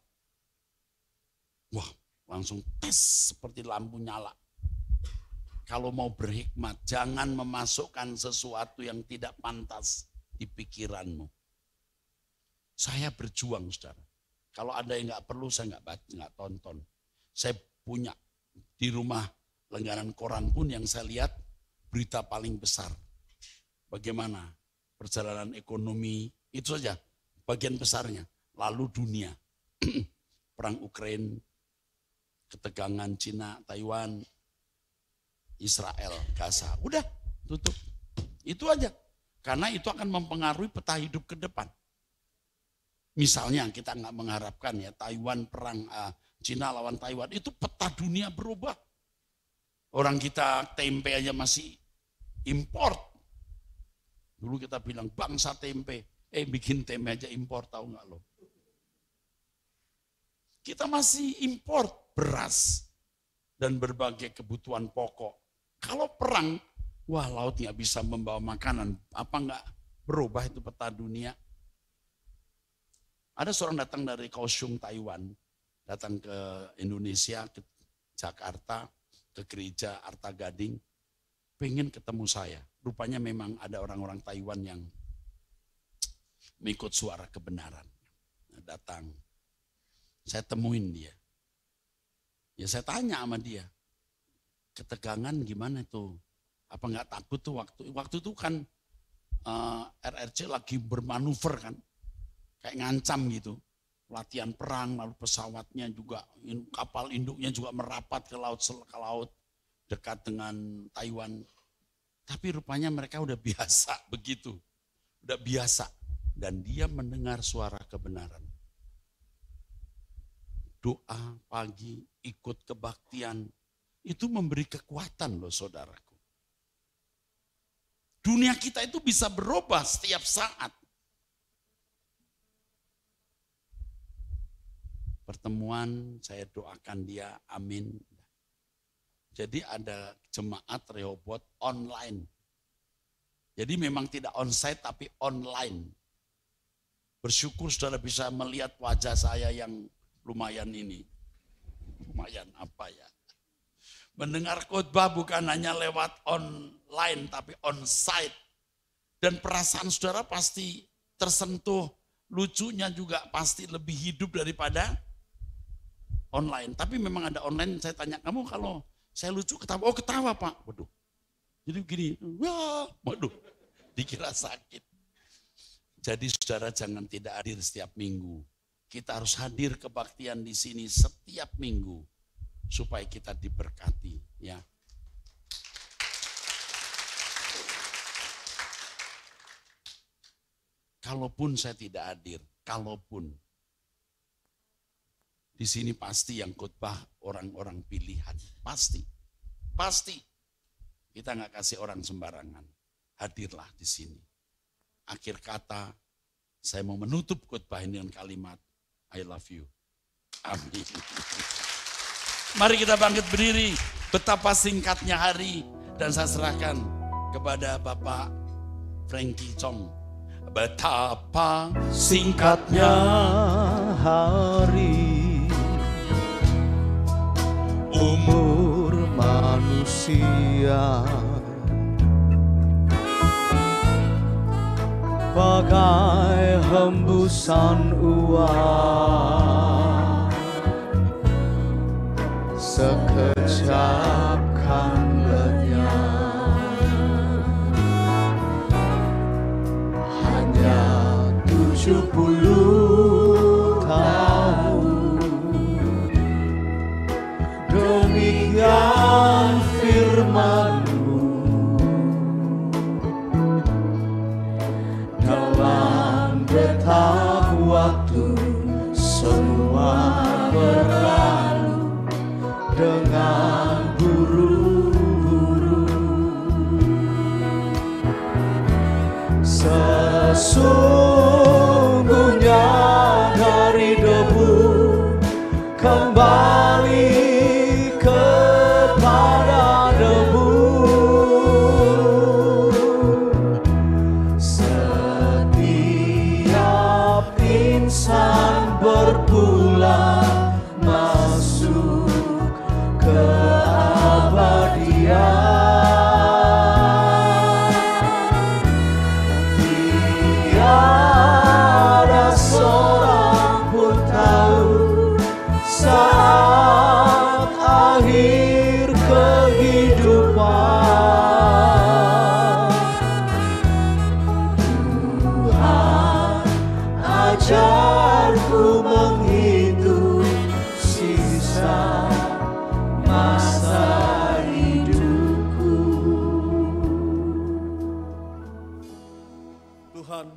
Wah, langsung tes seperti lampu nyala. Kalau mau berhikmat, jangan memasukkan sesuatu yang tidak pantas di pikiranmu. Saya berjuang, saudara. Kalau ada yang nggak perlu, saya nggak tonton. Saya punya di rumah langganan koran pun yang saya lihat berita paling besar. Bagaimana perjalanan ekonomi, itu saja bagian besarnya. Lalu dunia, perang Ukraina, ketegangan Cina, Taiwan, Israel, Gaza. Udah, tutup. Itu aja. Karena itu akan mempengaruhi peta hidup ke depan. Misalnya kita nggak mengharapkan ya Taiwan perang Cina lawan Taiwan, itu peta dunia berubah. Orang kita tempe aja masih import. Dulu kita bilang bangsa tempe, bikin tempe aja impor, tahu nggak lo? Kita masih import beras dan berbagai kebutuhan pokok. Kalau perang, wah laut nggak bisa membawa makanan, apa nggak berubah itu peta dunia? Ada seorang datang dari Kaohsiung, Taiwan, datang ke Indonesia, ke Jakarta, ke gereja Arta Gading, pengen ketemu saya. Rupanya memang ada orang-orang Taiwan yang mengikut suara kebenaran. Datang, saya temuin dia. Ya saya tanya sama dia, ketegangan gimana itu? Apa nggak takut tuh waktu itu kan RRC lagi bermanuver kan, kayak ngancam gitu. Latihan perang, lalu pesawatnya juga, kapal induknya juga merapat ke laut dekat dengan Taiwan. Tapi rupanya mereka udah biasa begitu, udah biasa. Dan dia mendengar suara kebenaran. Doa pagi, ikut kebaktian, itu memberi kekuatan loh saudaraku. Dunia kita itu bisa berubah setiap saat. Pertemuan, saya doakan dia, amin. Jadi ada jemaat Rehoboth online. Jadi memang tidak onsite tapi online. Bersyukur saudara bisa melihat wajah saya yang lumayan ini. Lumayan apa ya? Mendengar khotbah bukan hanya lewat online tapi on-site. Dan perasaan saudara pasti tersentuh, lucunya juga pasti lebih hidup daripada online. Tapi memang ada online, saya tanya, kamu kalau saya lucu ketawa? Oh ketawa Pak. Waduh. Jadi begini, wah, waduh, dikira sakit. Jadi saudara jangan tidak hadir setiap minggu. Kita harus hadir kebaktian di sini setiap minggu supaya kita diberkati, ya. Kalaupun saya tidak hadir, kalaupun di sini pasti yang khotbah orang-orang pilihan, pasti. Kita nggak kasih orang sembarangan. Hadirlah di sini. Akhir kata, saya mau menutup khotbah ini dengan kalimat, I love you. Amin. Mari kita bangkit berdiri. Betapa singkatnya hari. Dan saya serahkan kepada Bapak Frankie Chong. Betapa singkatnya hari, umur manusia bagai hembusan uap, sekejap kan lenyap. Hanya 70 tahun, demikian firman-Mu. Dalam detak waktu semua berlalu dengan buru-buru. Sesungguhnya dari debu kembali kepada debu. Setiap insan berpulang masuk ke abadian. Tiada seorang pun tahu saat akhir kehidupan. Tuhan ajarku menghitung sisa masa hidupku. Tuhan,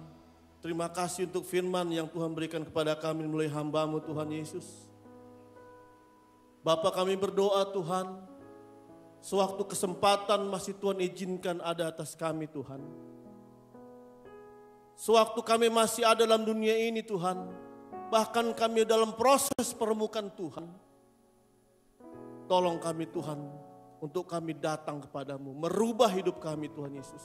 terima kasih untuk firman yang Tuhan berikan kepada kami melalui hamba-Mu Tuhan Yesus. Bapa, kami berdoa Tuhan, sewaktu kesempatan masih Tuhan izinkan ada atas kami Tuhan. Sewaktu kami masih ada dalam dunia ini Tuhan, bahkan kami dalam proses permukaan Tuhan. Tolong kami Tuhan, untuk kami datang kepadamu, merubah hidup kami Tuhan Yesus.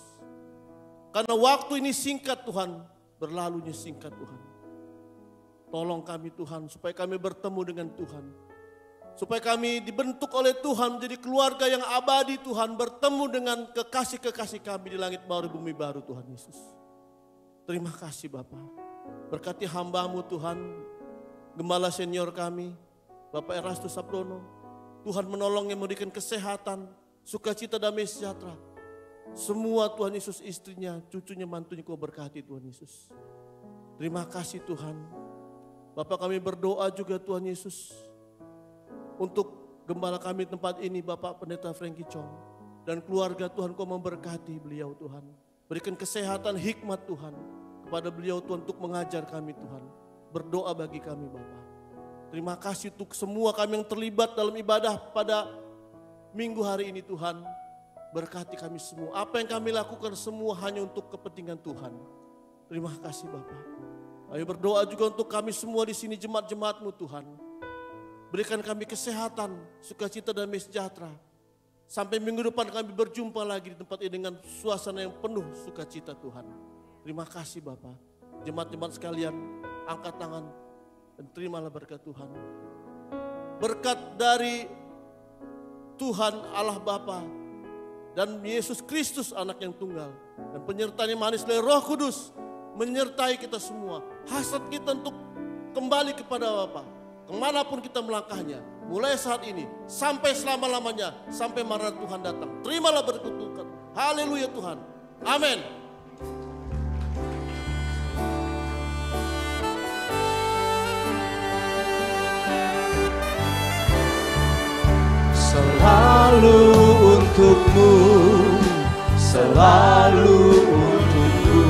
Karena waktu ini singkat Tuhan, berlalunya singkat Tuhan. Tolong kami Tuhan, supaya kami bertemu dengan Tuhan. Supaya kami dibentuk oleh Tuhan menjadi keluarga yang abadi Tuhan, bertemu dengan kekasih-kekasih kami di langit baru bumi baru Tuhan Yesus. Terima kasih Bapa. Berkati hamba-Mu Tuhan, Gembala senior kami, Bapak Erastus Sabdono. Tuhan menolongnya, memberikan kesehatan, sukacita, damai sejahtera. Semua Tuhan Yesus, istrinya, cucunya, mantunya Kau berkati Tuhan Yesus. Terima kasih Tuhan. Bapak kami berdoa juga Tuhan Yesus. Untuk gembala kami tempat ini Bapak Pendeta Frankie Chong. Dan keluarga Tuhan Kau memberkati beliau Tuhan. Berikan kesehatan, hikmat Tuhan. Kepada beliau Tuhan untuk mengajar kami Tuhan. Berdoa bagi kami Bapak. Terima kasih untuk semua kami yang terlibat dalam ibadah pada minggu hari ini Tuhan. Berkati kami semua. Apa yang kami lakukan semua hanya untuk kepentingan Tuhan. Terima kasih Bapak. Kami berdoa juga untuk kami semua di sini, jemaat-jemaat-Mu Tuhan. Berikan kami kesehatan, sukacita, dan damai sejahtera. Sampai minggu depan kami berjumpa lagi di tempat ini dengan suasana yang penuh sukacita Tuhan. Terima kasih Bapak. Jemaat-jemaat sekalian, angkat tangan dan terimalah berkat Tuhan. Berkat dari Tuhan Allah Bapa dan Yesus Kristus anak yang tunggal dan penyertaan yang manis dari Roh Kudus menyertai kita semua. Hasrat kita untuk kembali kepada Bapa, kemanapun kita melangkahnya, mulai saat ini sampai selama-lamanya, sampai mana Tuhan datang. Terimalah berkat Tuhan. Haleluya Tuhan. Amin. Selalu untukmu, selalu untukku,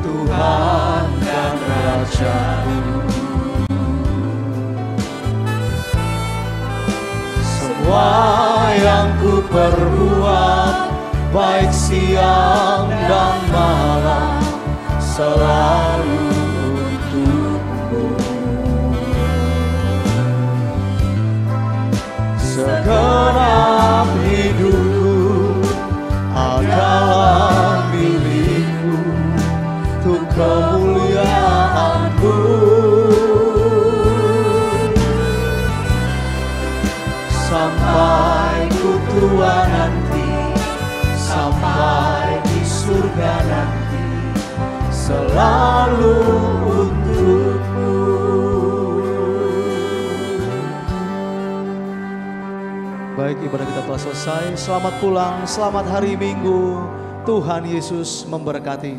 Tuhan dan Raja-Mu. Semua yang ku perbuat, baik siang dan malam, selalu untukmu. Segenap hidupku adalah milikmu, untuk kemuliaan-Mu. Sampai ku tua nanti, sampai di surga nanti, selalu untukmu. Baik, ibadah kita telah selesai. Selamat pulang, selamat hari Minggu. Tuhan Yesus memberkati.